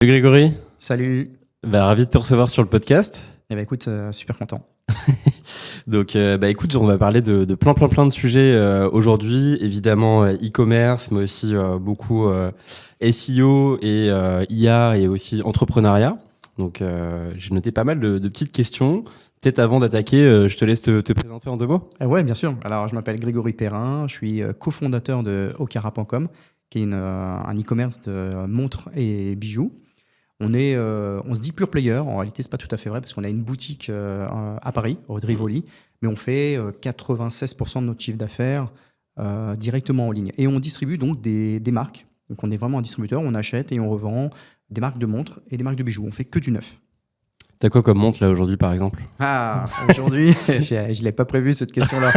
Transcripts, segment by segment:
Salut Grégory, Salut. ravi de te recevoir sur le podcast. Eh ben écoute, super content. Donc écoute, on va parler de plein de sujets aujourd'hui, évidemment e-commerce, mais aussi beaucoup SEO et IA et aussi entrepreneuriat. Donc j'ai noté pas mal de petites questions. Peut-être avant d'attaquer, je te laisse te présenter en 2 mots. Ouais, bien sûr. Alors, je m'appelle Grégory Perrin, je suis cofondateur de Okara.com, qui est un e-commerce de montres et bijoux. On se dit pure player. En réalité, c'est pas tout à fait vrai parce qu'on a une boutique à Paris, rue de Rivoli, mais on fait 96% de notre chiffre d'affaires directement en ligne. Et on distribue donc des marques. Donc, on est vraiment un distributeur. On achète et on revend des marques de montres et des marques de bijoux. On fait que du neuf. T'as quoi comme montre là aujourd'hui par exemple? Ah, aujourd'hui, je ne l'ai pas prévu cette question-là.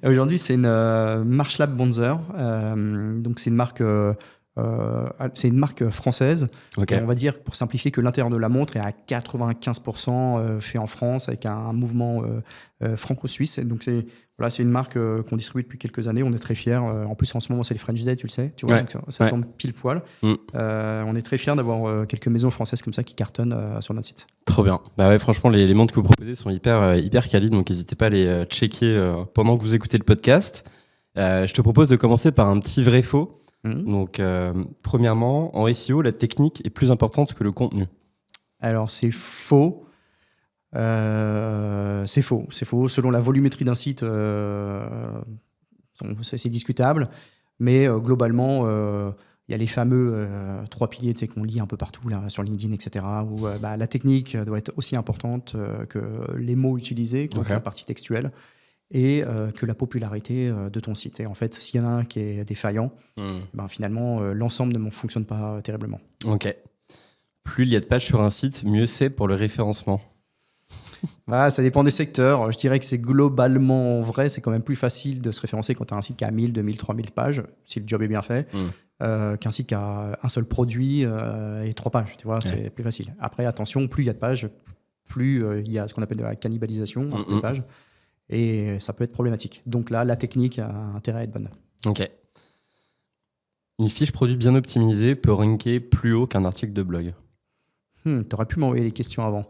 Aujourd'hui, c'est une Marchlab Bonzer. Donc, c'est une marque française. Ok. On va dire, pour simplifier, que l'intérieur de la montre est à 95% fait en France avec un mouvement franco-suisse. Donc, c'est une marque qu'on distribue depuis quelques années. On est très fiers. En plus, en ce moment, c'est les French Day, tu le sais. Tu vois, Ouais. donc ça tombe pile poil. On est très fiers d'avoir quelques maisons françaises comme ça qui cartonnent sur notre site. Trop bien. Bah ouais, franchement, les montres que vous proposez sont hyper quali, donc n'hésitez pas à les checker pendant que vous écoutez le podcast. Je te propose de commencer par un petit vrai-faux. Donc, premièrement, en SEO, la technique est plus importante que le contenu. Alors, c'est faux. C'est faux. Selon la volumétrie d'un site, c'est discutable. Mais globalement, il y a les fameux 3 piliers qu'on lit un peu partout là, sur LinkedIn, etc. Où la technique doit être aussi importante que les mots utilisés, que la partie textuelle, et que la popularité de ton site. Et en fait, s'il y en a un qui est défaillant, finalement, l'ensemble ne fonctionne pas terriblement. Ok. Plus il y a de pages sur un site, mieux c'est pour le référencement. Ça dépend des secteurs. Je dirais que c'est globalement vrai. C'est quand même plus facile de se référencer quand tu as un site qui a 1000, 2000, 3000 pages, si le job est bien fait, qu'un site qui a un seul produit et 3 pages. Tu vois, c'est plus facile. Après, attention, plus il y a de pages, plus il y a ce qu'on appelle de la cannibalisation entre les pages. Et ça peut être problématique. Donc là, la technique a intérêt à être bonne. Ok. Une fiche produit bien optimisée peut ranker plus haut qu'un article de blog. T'aurais pu m'envoyer les questions avant.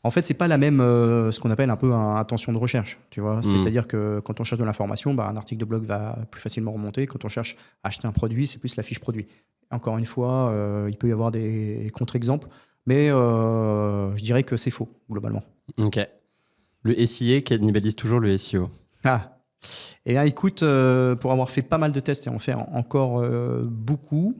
En fait, c'est pas la même, ce qu'on appelle un peu intention de recherche. Tu vois, c'est-à-dire que quand on cherche de l'information, un article de blog va plus facilement remonter. Quand on cherche à acheter un produit, c'est plus la fiche produit. Encore une fois, il peut y avoir des contre-exemples, mais je dirais que c'est faux globalement. Ok. Le SIA cannibalise toujours le SEO. Et bien, écoute, pour avoir fait pas mal de tests et en faire encore beaucoup,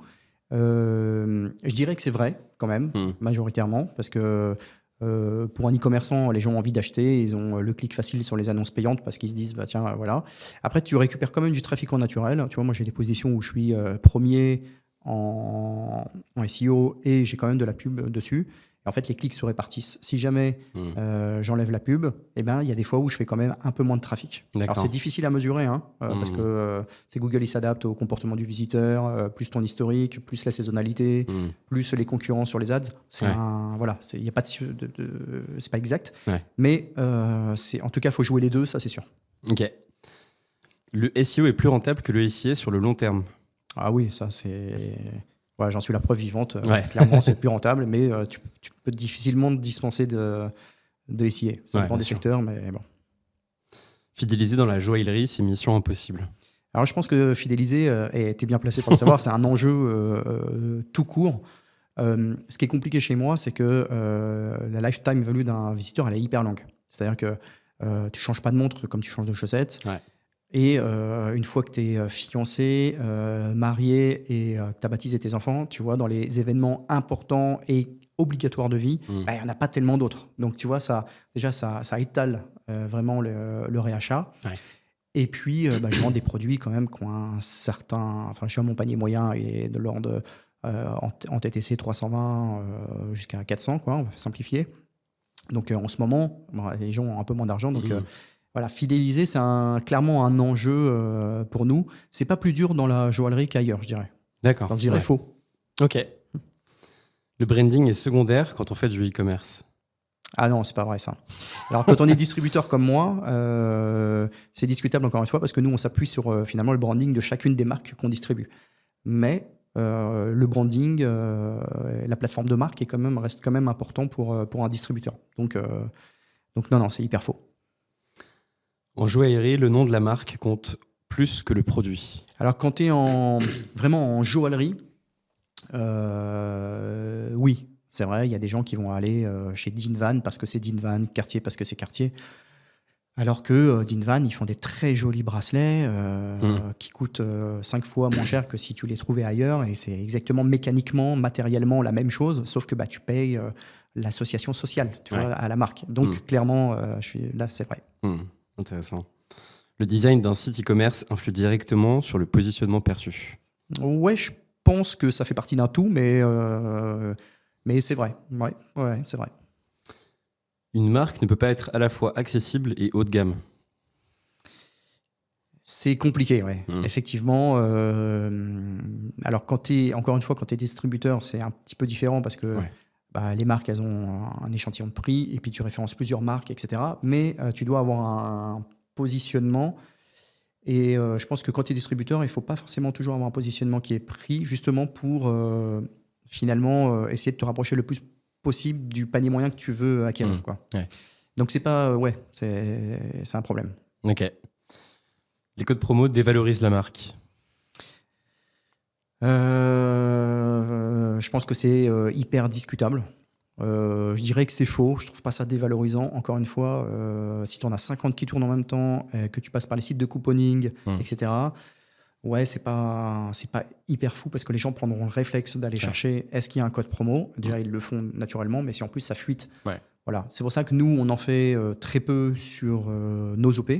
je dirais que c'est vrai quand même, majoritairement, parce que pour un e-commerçant, les gens ont envie d'acheter, ils ont le clic facile sur les annonces payantes parce qu'ils se disent tiens, voilà. Après, tu récupères quand même du trafic en naturel. Tu vois, moi j'ai des positions où je suis premier en SEO et j'ai quand même de la pub dessus. En fait, les clics se répartissent. Si jamais j'enlève la pub, il y a des fois où je fais quand même un peu moins de trafic. D'accord. Alors, c'est difficile à mesurer, parce que Google, il s'adapte au comportement du visiteur, plus ton historique, plus la saisonnalité, plus les concurrents sur les ads. C'est pas exact. Ouais. Mais en tout cas, il faut jouer les deux, ça c'est sûr. Ok. Le SEO est plus rentable que le SIA sur le long terme. Ah oui, ça c'est... Ouais, j'en suis la preuve vivante. Ouais. Clairement, c'est plus rentable, mais tu peux difficilement te dispenser de SIA. Ça dépend des secteurs, mais bon. Fidéliser dans la joaillerie, c'est mission impossible. Alors, je pense que fidéliser, t'es bien placé pour le savoir, c'est un enjeu tout court. Ce qui est compliqué chez moi, c'est que la lifetime value d'un visiteur, elle est hyper longue. C'est-à-dire que tu changes pas de montre comme tu changes de chaussettes. Ouais. Et une fois que tu es fiancé, marié et que tu as baptisé tes enfants, tu vois, dans les événements importants et obligatoires de vie, il n'y en a pas tellement d'autres. Donc, tu vois, ça étale vraiment le réachat. Ouais. Et puis, je vends des produits quand même qui ont un certain... Enfin, je suis à mon panier moyen et de l'ordre en TTC 320 jusqu'à 400, quoi, on va simplifier. Donc, en ce moment, les gens ont un peu moins d'argent, donc... Voilà, fidéliser, c'est clairement un enjeu pour nous. C'est pas plus dur dans la joaillerie qu'ailleurs, je dirais. D'accord. Donc, je dirais faux. Ok. Le branding est secondaire quand on fait du e-commerce. Ah non, c'est pas vrai ça. Alors, quand on est distributeur comme moi, c'est discutable encore une fois parce que nous, on s'appuie sur finalement le branding de chacune des marques qu'on distribue. Mais le branding, la plateforme de marque reste quand même important pour un distributeur. Donc non, c'est hyper faux. En joaillerie, le nom de la marque compte plus que le produit. Alors, quand tu es vraiment en joaillerie, oui, c'est vrai, il y a des gens qui vont aller chez Dean Van parce que c'est Dean Van, Cartier parce que c'est Cartier. Alors que Dean Van, ils font des très jolis bracelets qui coûtent 5 fois moins cher que si tu les trouvais ailleurs. Et c'est exactement mécaniquement, matériellement la même chose, sauf que tu payes l'association sociale vois, à la marque. Donc, clairement, là, c'est vrai. Intéressant. Le design d'un site e-commerce influe directement sur le positionnement perçu. Ouais, je pense que ça fait partie d'un tout, mais c'est vrai. Ouais, c'est vrai. Une marque ne peut pas être à la fois accessible et haut de gamme. C'est compliqué, ouais. Effectivement. Alors, encore une fois, quand tu es distributeur, c'est un petit peu différent parce que les marques, elles ont un échantillon de prix et puis tu références plusieurs marques, etc. Mais tu dois avoir un positionnement. Et je pense que quand tu es distributeur, il ne faut pas forcément toujours avoir un positionnement qui est pris justement pour finalement essayer de te rapprocher le plus possible du panier moyen que tu veux acquérir. Quoi. Ouais. Donc, c'est pas... c'est un problème. Ok. Les codes promo dévalorisent la marque. Je pense que c'est hyper discutable. Je dirais que c'est faux. Je trouve pas ça dévalorisant. Encore une fois, si tu en as 50 qui tournent en même temps, que tu passes par les sites de couponing, etc., ouais, c'est pas hyper fou parce que les gens prendront le réflexe d'aller chercher est-ce qu'il y a un code promo. Déjà, ils le font naturellement, mais si en plus ça fuite. Voilà. C'est pour ça que nous, on en fait très peu sur nos OP.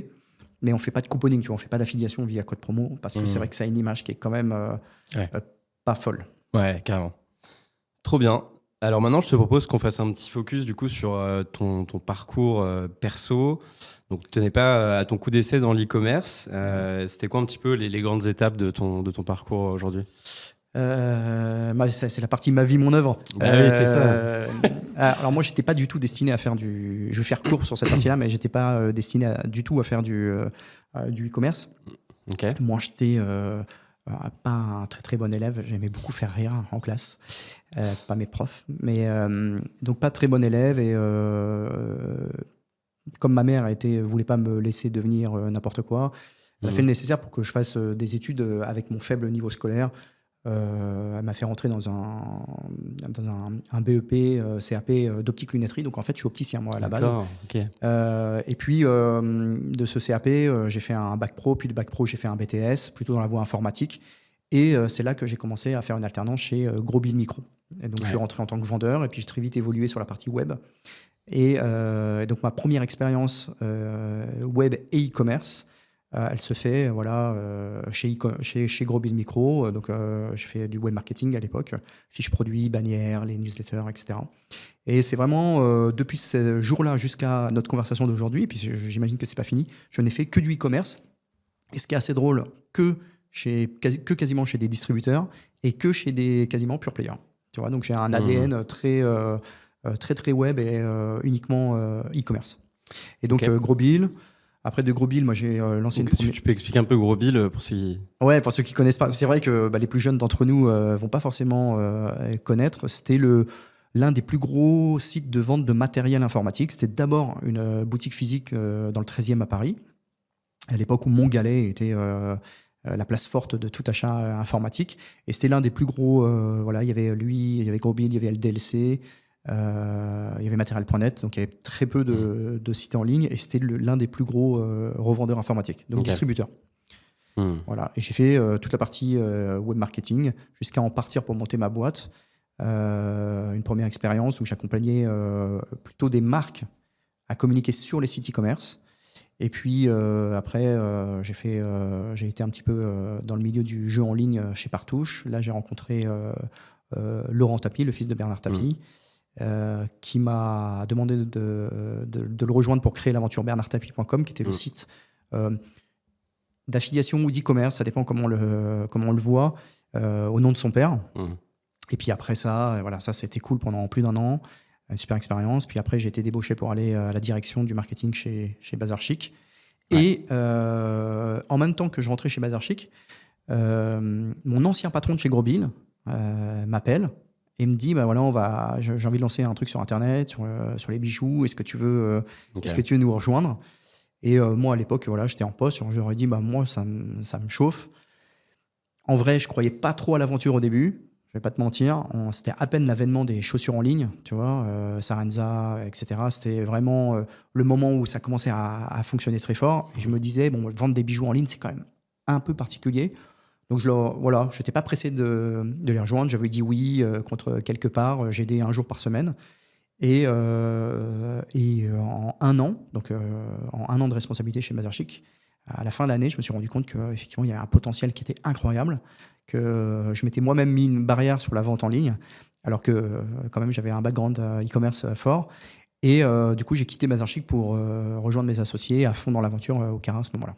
Mais on ne fait pas de couponing, on ne fait pas d'affiliation via code promo, parce que c'est vrai que ça a une image qui est quand même pas folle. Ouais, carrément. Trop bien. Alors maintenant, je te propose qu'on fasse un petit focus du coup sur ton parcours perso. Donc, tu n'es pas à ton coup d'essai dans l'e-commerce. C'était quoi un petit peu les grandes étapes de ton parcours aujourd'hui ? C'est la partie ma vie, mon œuvre. Oui, c'est ça. Alors moi, j'étais pas du tout destiné à faire je vais faire court sur cette partie-là, mais j'étais pas destiné du tout à faire du e-commerce. Okay. Moi, j'étais pas un très très bon élève. J'aimais beaucoup faire rire en classe, pas mes profs, mais donc pas très bon élève. Et comme ma mère voulait pas me laisser devenir n'importe quoi, elle a fait le nécessaire pour que je fasse des études avec mon faible niveau scolaire. Elle m'a fait rentrer dans un BEP, CAP d'optique lunetterie. Donc en fait, je suis opticien moi à la base. Okay. Et puis de ce CAP, j'ai fait un bac pro, puis de bac pro, j'ai fait un BTS, plutôt dans la voie informatique. Et c'est là que j'ai commencé à faire une alternance chez Gros Bill Micro. Et donc je suis rentré en tant que vendeur, et puis j'ai très vite évolué sur la partie web. Et donc ma première expérience web et e-commerce, elle se fait chez Gros Bill Micro. Donc, je fais du web marketing à l'époque, fiches produits, bannières, les newsletters, etc. Et c'est vraiment depuis ce jour-là jusqu'à notre conversation d'aujourd'hui, puis j'imagine que c'est pas fini, je n'ai fait que du e-commerce. Et ce qui est assez drôle, que quasiment chez des distributeurs et que chez des quasiment pure players. Tu vois, donc j'ai un ADN très web et uniquement e-commerce. Et donc Gros Bill. Après de Gros Bill, moi j'ai lancé une première... Tu peux expliquer un peu Gros Bill pour ceux qui... Ouais, pour ceux qui connaissent pas. C'est vrai que les plus jeunes d'entre nous vont pas forcément connaître. C'était l'un des plus gros sites de vente de matériel informatique. C'était d'abord une boutique physique dans le 13e à Paris, à l'époque où Montgalais était la place forte de tout achat informatique. Et c'était l'un des plus gros... il y avait lui, il y avait Gros Bill, il y avait LDLC... il y avait Matériel.net, donc il y avait très peu de sites en ligne et c'était l'un des plus gros revendeurs informatiques, donc distributeurs. Voilà. Et j'ai fait toute la partie web marketing jusqu'à en partir pour monter ma boîte. Une première expérience où j'accompagnais plutôt des marques à communiquer sur les sites e-commerce. Et puis après, j'ai été un petit peu dans le milieu du jeu en ligne chez Partouche. Là, j'ai rencontré Laurent Tapie, le fils de Bernard Tapie. Qui m'a demandé de le rejoindre pour créer l'aventure bernardtapie.com, qui était le site d'affiliation ou d'e-commerce, ça dépend comment on le voit, au nom de son père. Et puis après ça, ça c'était cool pendant plus d'1 an, une super expérience. Puis après, j'ai été débauché pour aller à la direction du marketing chez Bazar Chic. Ouais. Et en même temps que je rentrais chez Bazar Chic, Mon ancien patron de chez Grosbill m'appelle et me dit, bah voilà, j'ai envie de lancer un truc sur Internet, sur les bijoux. Est-ce que tu veux nous rejoindre? Et moi, à l'époque, voilà, j'étais en poste. Je leur ai dit, bah moi, ça me chauffe. En vrai, je croyais pas trop à l'aventure au début. Je vais pas te mentir. C'était à peine l'avènement des chaussures en ligne, tu vois, Sarenza, etc. C'était vraiment le moment où ça commençait à fonctionner très fort. Et je me disais, bon, vendre des bijoux en ligne, c'est quand même un peu particulier. Donc, je n'étais pas pressé de les rejoindre. J'avais dit oui contre quelque part. J'aidais un jour par semaine. Et en un an, en un an de responsabilité chez Mazarchik, à la fin de l'année, je me suis rendu compte qu'effectivement, il y avait un potentiel qui était incroyable, que je m'étais moi-même mis une barrière sur la vente en ligne, alors que quand même, j'avais un background e-commerce fort. Et du coup, j'ai quitté Mazarchik pour rejoindre mes associés à fond dans l'aventure au Cara à ce moment-là.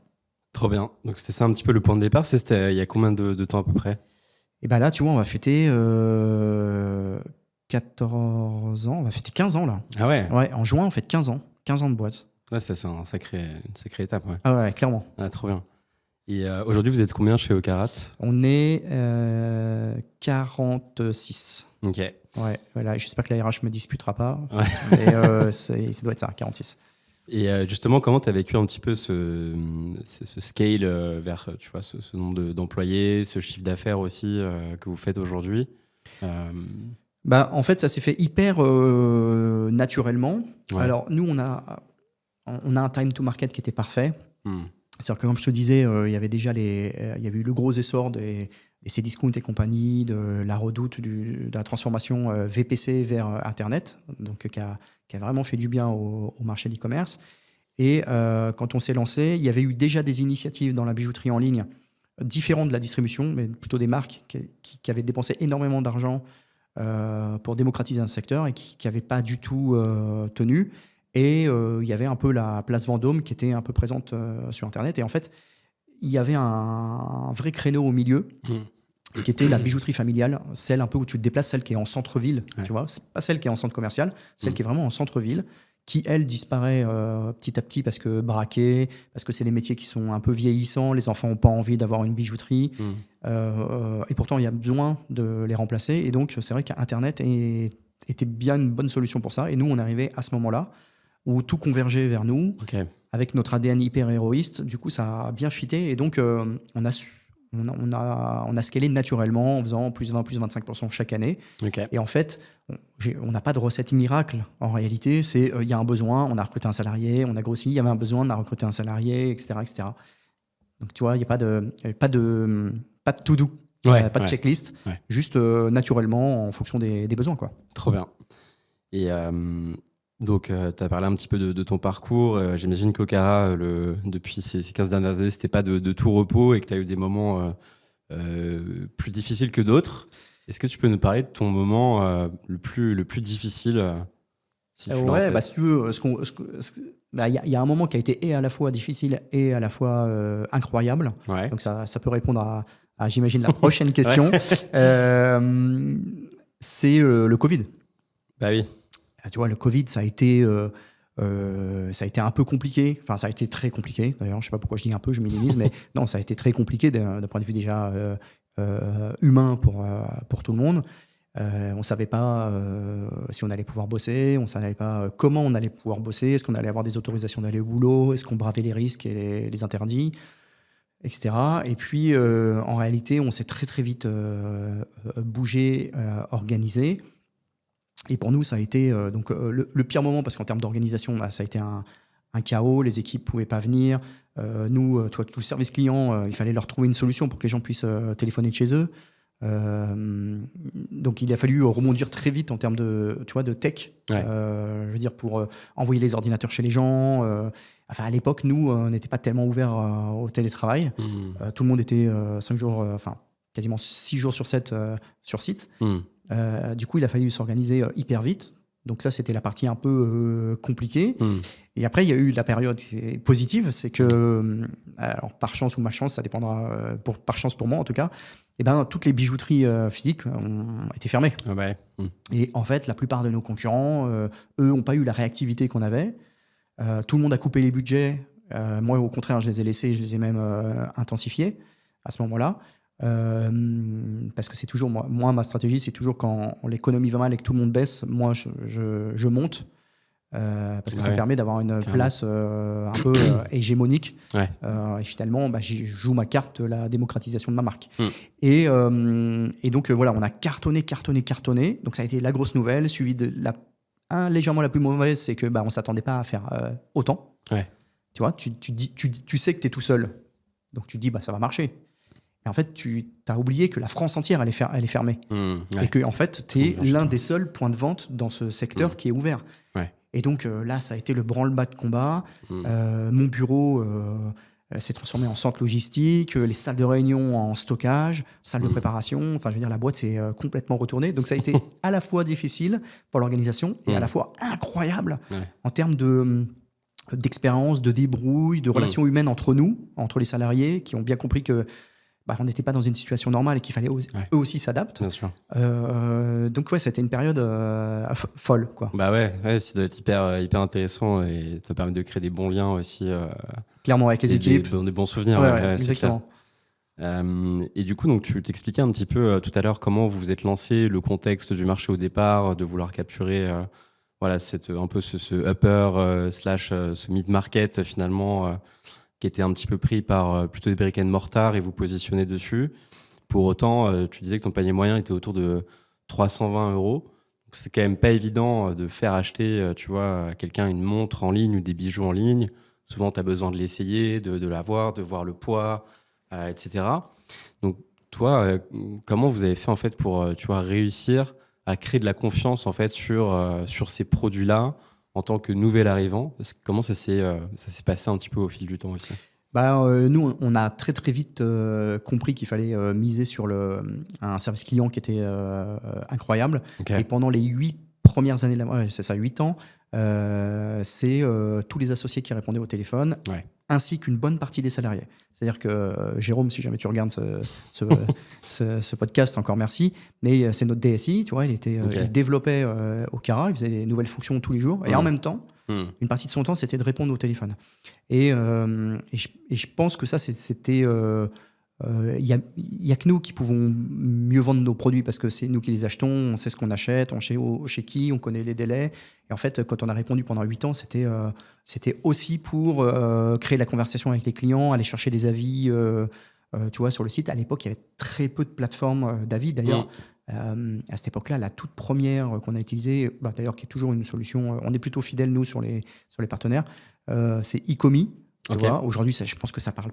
Trop bien. Donc, c'était ça un petit peu le point de départ. C'était il y a combien de temps à peu près? Et bien là, tu vois, on va fêter 14 ans, on va fêter 15 ans là. Ah ouais? Ouais, en juin, on fête 15 ans. 15 ans de boîte. Ouais, c'est une sacrée étape. Ouais. Ah ouais, clairement. Ah, trop bien. Et aujourd'hui, vous êtes combien chez Ocarat? On est 46. Ok. Ouais, voilà, j'espère que la RH me disputera pas. Ouais. Mais ça doit être ça, 46. Et justement, comment tu as vécu un petit peu ce scale vers tu vois, ce nombre d'employés, ce chiffre d'affaires aussi que vous faites aujourd'hui? Bah, en fait, ça s'est fait hyper naturellement. Ouais. Alors, nous, on a un time to market qui était parfait. Hmm. C'est-à-dire que, comme je te disais, il y avait déjà il y avait eu le gros essor des Cdiscount et compagnie, de la redoute de la transformation VPC vers Internet, donc qui a vraiment fait du bien au marché de l'e-commerce. Et quand on s'est lancé, il y avait eu déjà des initiatives dans la bijouterie en ligne, différentes de la distribution, mais plutôt des marques qui avaient dépensé énormément d'argent pour démocratiser un secteur et qui n'avaient pas du tout tenu. Et il y avait un peu la place Vendôme qui était un peu présente sur Internet. Et en fait, il y avait un vrai créneau au milieu qui était la bijouterie familiale, celle un peu où tu te déplaces, celle qui est en centre-ville, ouais. Tu vois, c'est pas celle qui est en centre commercial, celle qui est vraiment en centre-ville, qui, elle, disparaît petit à petit parce que braquée, parce que c'est des métiers qui sont un peu vieillissants, les enfants n'ont pas envie d'avoir une bijouterie, et pourtant, il y a besoin de les remplacer. Et donc, c'est vrai qu'Internet était bien une bonne solution pour ça. Et nous, on arrivait à ce moment-là où tout convergeait vers nous, okay. Avec notre ADN hyper héroïste. Du coup, ça a bien fité. Et donc, on a scalé naturellement en faisant plus 20, plus 25% chaque année. Okay. Et en fait, on n'a pas de recette miracle. En réalité, c'est il y a un besoin, on a recruté un salarié, on a grossi, il y avait un besoin, on a recruté un salarié, etc. etc. Donc, tu vois, il n'y a pas de to-do, pas de checklist, juste naturellement en fonction des besoins, quoi. Trop bien. Et donc, tu as parlé un petit peu de ton parcours. J'imagine qu'Ocara, depuis ces 15 dernières années, c'était pas de tout repos et que tu as eu des moments plus difficiles que d'autres. Est-ce que tu peux nous parler de ton moment le plus difficile si tu veux, il y a un moment qui a été et à la fois difficile et à la fois incroyable. Ouais. Donc, ça peut répondre à j'imagine, la prochaine question. C'est le Covid. Bah oui. Tu vois, le Covid, ça a été un peu compliqué. Enfin, ça a été très compliqué. D'ailleurs, je ne sais pas pourquoi je dis un peu, je minimise, mais non, ça a été très compliqué d'un point de vue déjà humain pour tout le monde. On ne savait pas si on allait pouvoir bosser, on ne savait pas comment on allait pouvoir bosser, est-ce qu'on allait avoir des autorisations d'aller au boulot, est-ce qu'on bravait les risques et les interdits, etc. Et puis, en réalité, on s'est très, très vite bougé, organisé. Et pour nous, ça a été le pire moment, parce qu'en termes d'organisation, ça a été un chaos. Les équipes ne pouvaient pas venir. Nous, tout le service client, il fallait leur trouver une solution pour que les gens puissent téléphoner de chez eux. Donc, il a fallu rebondir très vite en termes de tech. Ouais. Je veux dire, pour envoyer les ordinateurs chez les gens. À l'époque, nous, on n'était pas tellement ouverts au télétravail. Tout le monde était 5 jours, quasiment 6 jours sur 7 sur site. Du coup, il a fallu s'organiser hyper vite. Donc ça, c'était la partie un peu compliquée. Et après, il y a eu la période positive. C'est que, alors, par chance ou malchance, ça dépendra, par chance pour moi en tout cas, toutes les bijouteries physiques ont été fermées. Ah ouais. Et en fait, la plupart de nos concurrents, eux, n'ont pas eu la réactivité qu'on avait. Tout le monde a coupé les budgets. Moi, au contraire, je les ai laissés, je les ai même intensifiés. à ce moment-là. Parce que c'est toujours, moi, ma stratégie, c'est toujours quand l'économie va mal et que tout le monde baisse, moi, je monte. Parce que ça me permet d'avoir une place un peu hégémonique. Ouais. Et finalement, je joue ma carte de la démocratisation de ma marque. Et donc, voilà, on a cartonné. Donc, ça a été la grosse nouvelle, suivi de légèrement la plus mauvaise, c'est que on ne s'attendait pas à faire autant. Ouais. Tu vois, tu sais que tu es tout seul. Donc, tu te dis, ça va marcher. Et en fait, tu as oublié que la France entière, elle est fermée. Ouais. Et que, en fait, tu es l'un des seuls points de vente dans ce secteur qui est ouvert. Ouais. Et donc, là, ça a été le branle-bas de combat. Mon bureau s'est transformé en centre logistique, les salles de réunion en stockage, salle de préparation. Enfin, je veux dire, la boîte s'est complètement retournée. Donc, ça a été à la fois difficile pour l'organisation et à la fois incroyable en termes d'expérience, de débrouille, de relations humaines entre nous, entre les salariés, qui ont bien compris que on n'était pas dans une situation normale et qu'il fallait eux aussi s'adapter. Bien sûr. Donc ouais, c'était une période folle, quoi. Ouais, ça doit être hyper intéressant et ça permet de créer des bons liens aussi. Clairement, avec les équipes. Des bons souvenirs. Ouais, exactement. Et du coup, donc, tu t'expliquais un petit peu tout à l'heure comment vous vous êtes lancé, le contexte du marché au départ, de vouloir capturer un peu ce upper slash ce mid-market finalement qui était un petit peu pris par plutôt des brick and mortar et vous positionner dessus. Pour autant, tu disais que ton panier moyen était autour de 320 €. Donc, c'est quand même pas évident de faire acheter, tu vois, à quelqu'un une montre en ligne ou des bijoux en ligne. Souvent, tu as besoin de l'essayer, de l'avoir, de voir le poids, etc. Donc, toi, comment vous avez fait en fait pour, tu vois, réussir à créer de la confiance en fait sur ces produits-là en tant que nouvel arrivant? Comment ça s'est passé un petit peu au fil du temps aussi? Nous, on a très très vite compris qu'il fallait miser sur un service client qui était incroyable. Okay. Et pendant les 8 premières années, c'est ça, 8 ans, c'est tous les associés qui répondaient au téléphone, ainsi qu'une bonne partie des salariés. C'est-à-dire que Jérôme, si jamais tu regardes ce podcast, encore merci, mais c'est notre DSI, tu vois, il développait Okara, il faisait des nouvelles fonctions tous les jours, et en même temps, une partie de son temps, c'était de répondre au téléphone. Et je pense que ça, c'était... Il y a que nous qui pouvons mieux vendre nos produits parce que c'est nous qui les achetons, on sait ce qu'on achète, on sait chez qui, on connaît les délais. Et en fait, quand on a répondu pendant 8 ans, c'était aussi pour créer la conversation avec les clients, aller chercher des avis tu vois, sur le site. À l'époque, il y avait très peu de plateformes d'avis. D'ailleurs, à cette époque-là, la toute première qu'on a utilisée, d'ailleurs qui est toujours une solution, on est plutôt fidèles, nous, sur les partenaires, c'est Ecomi. Okay. Aujourd'hui, je pense que ça parle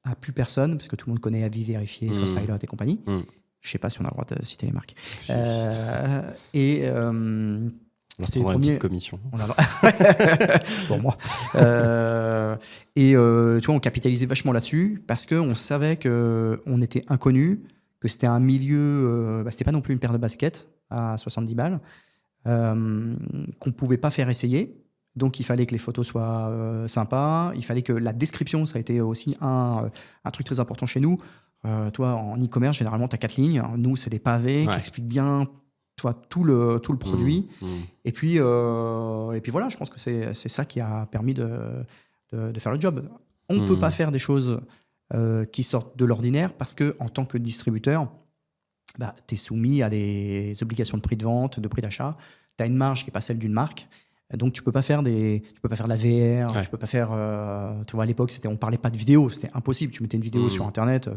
à plus personne, parce que tout le monde connaît Avis Vérifié, Trustpilot et compagnie. Je ne sais pas si on a le droit de citer les marques. C'était une petite commission. Pour moi. Tu vois, on capitalisait vachement là-dessus, parce qu'on savait qu'on était inconnus, que c'était un milieu... c'était pas non plus une paire de baskets à 70 balles, qu'on ne pouvait pas faire essayer. Donc, il fallait que les photos soient sympas. Il fallait que la description, ça a été aussi un truc très important chez nous. Toi, en e-commerce, généralement, tu as 4 lignes. Nous, c'est des pavés qui expliquent bien tout le produit. Et puis voilà, je pense que c'est ça qui a permis de faire le job. On ne peut pas faire des choses qui sortent de l'ordinaire parce qu'en tant que distributeur, tu es soumis à des obligations de prix de vente, de prix d'achat. Tu as une marge qui n'est pas celle d'une marque. Donc tu peux pas faire de la VR, tu peux pas faire tu vois, à l'époque on parlait pas de vidéo, c'était impossible, tu mettais une vidéo sur internet,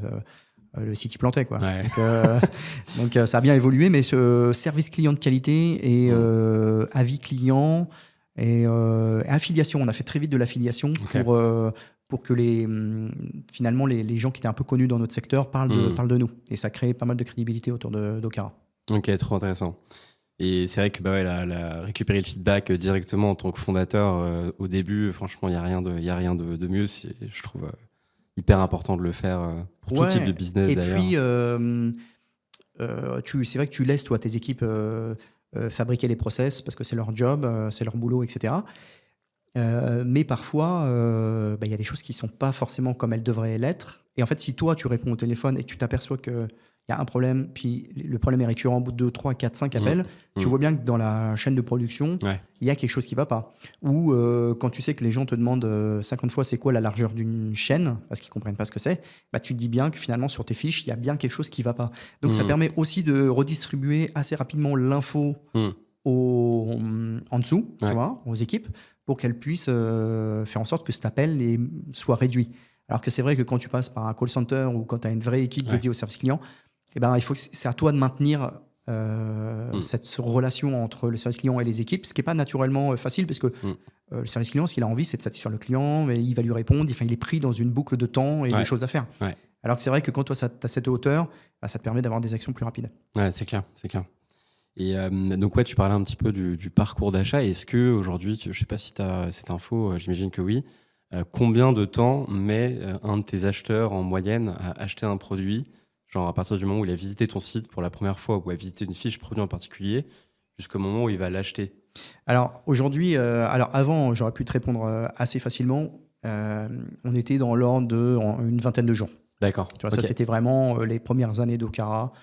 le site il plantait quoi. Donc ça a bien évolué, mais ce service client de qualité et avis client et affiliation, on a fait très vite de l'affiliation pour que finalement les gens qui étaient un peu connus dans notre secteur parlent de nous, et ça crée pas mal de crédibilité autour d'Okara. Ok, trop intéressant. Et c'est vrai que récupérer le feedback directement en tant que fondateur au début, franchement, il n'y a rien de mieux. Je trouve hyper important de le faire pour tout type de business d'ailleurs. Et puis, c'est vrai que tu laisses toi, tes équipes fabriquer les process parce que c'est leur job, c'est leur boulot, etc. Mais parfois, y a des choses qui ne sont pas forcément comme elles devraient l'être. Et en fait, si toi, tu réponds au téléphone et que tu t'aperçois qu'il il y a un problème, puis le problème est récurrent au bout de 2, 3, 4, 5 appels, tu vois bien que dans la chaîne de production, il y a quelque chose qui ne va pas. Ou quand tu sais que les gens te demandent 50 fois c'est quoi la largeur d'une chaîne, parce qu'ils ne comprennent pas ce que c'est, bah, tu te dis bien que finalement sur tes fiches, il y a bien quelque chose qui ne va pas. Donc ça permet aussi de redistribuer assez rapidement l'info en dessous, tu vois, aux équipes, pour qu'elles puissent faire en sorte que cet appel soit réduit. Alors que c'est vrai que quand tu passes par un call center ou quand tu as une vraie équipe dédiée au service client, eh ben, c'est à toi de maintenir cette relation entre le service client et les équipes, ce qui n'est pas naturellement facile, parce que le service client, ce qu'il a envie, c'est de satisfaire le client, mais il va lui répondre, il est pris dans une boucle de temps et des choses à faire. Alors que c'est vrai que quand toi, tu as cette hauteur, bah, ça te permet d'avoir des actions plus rapides. Ouais, c'est clair, c'est clair. Et donc, tu parlais un petit peu du parcours d'achat. Est-ce qu'aujourd'hui, je ne sais pas si tu as cette info, j'imagine que oui, combien de temps met un de tes acheteurs en moyenne à acheter un produit, genre à partir du moment où il a visité ton site pour la première fois ou a visité une fiche produit en particulier, jusqu'au moment où il va l'acheter? Alors aujourd'hui, avant, j'aurais pu te répondre assez facilement. On était dans l'ordre d'une vingtaine de jours. D'accord. Tu vois, ça, c'était vraiment les premières années d'Okara.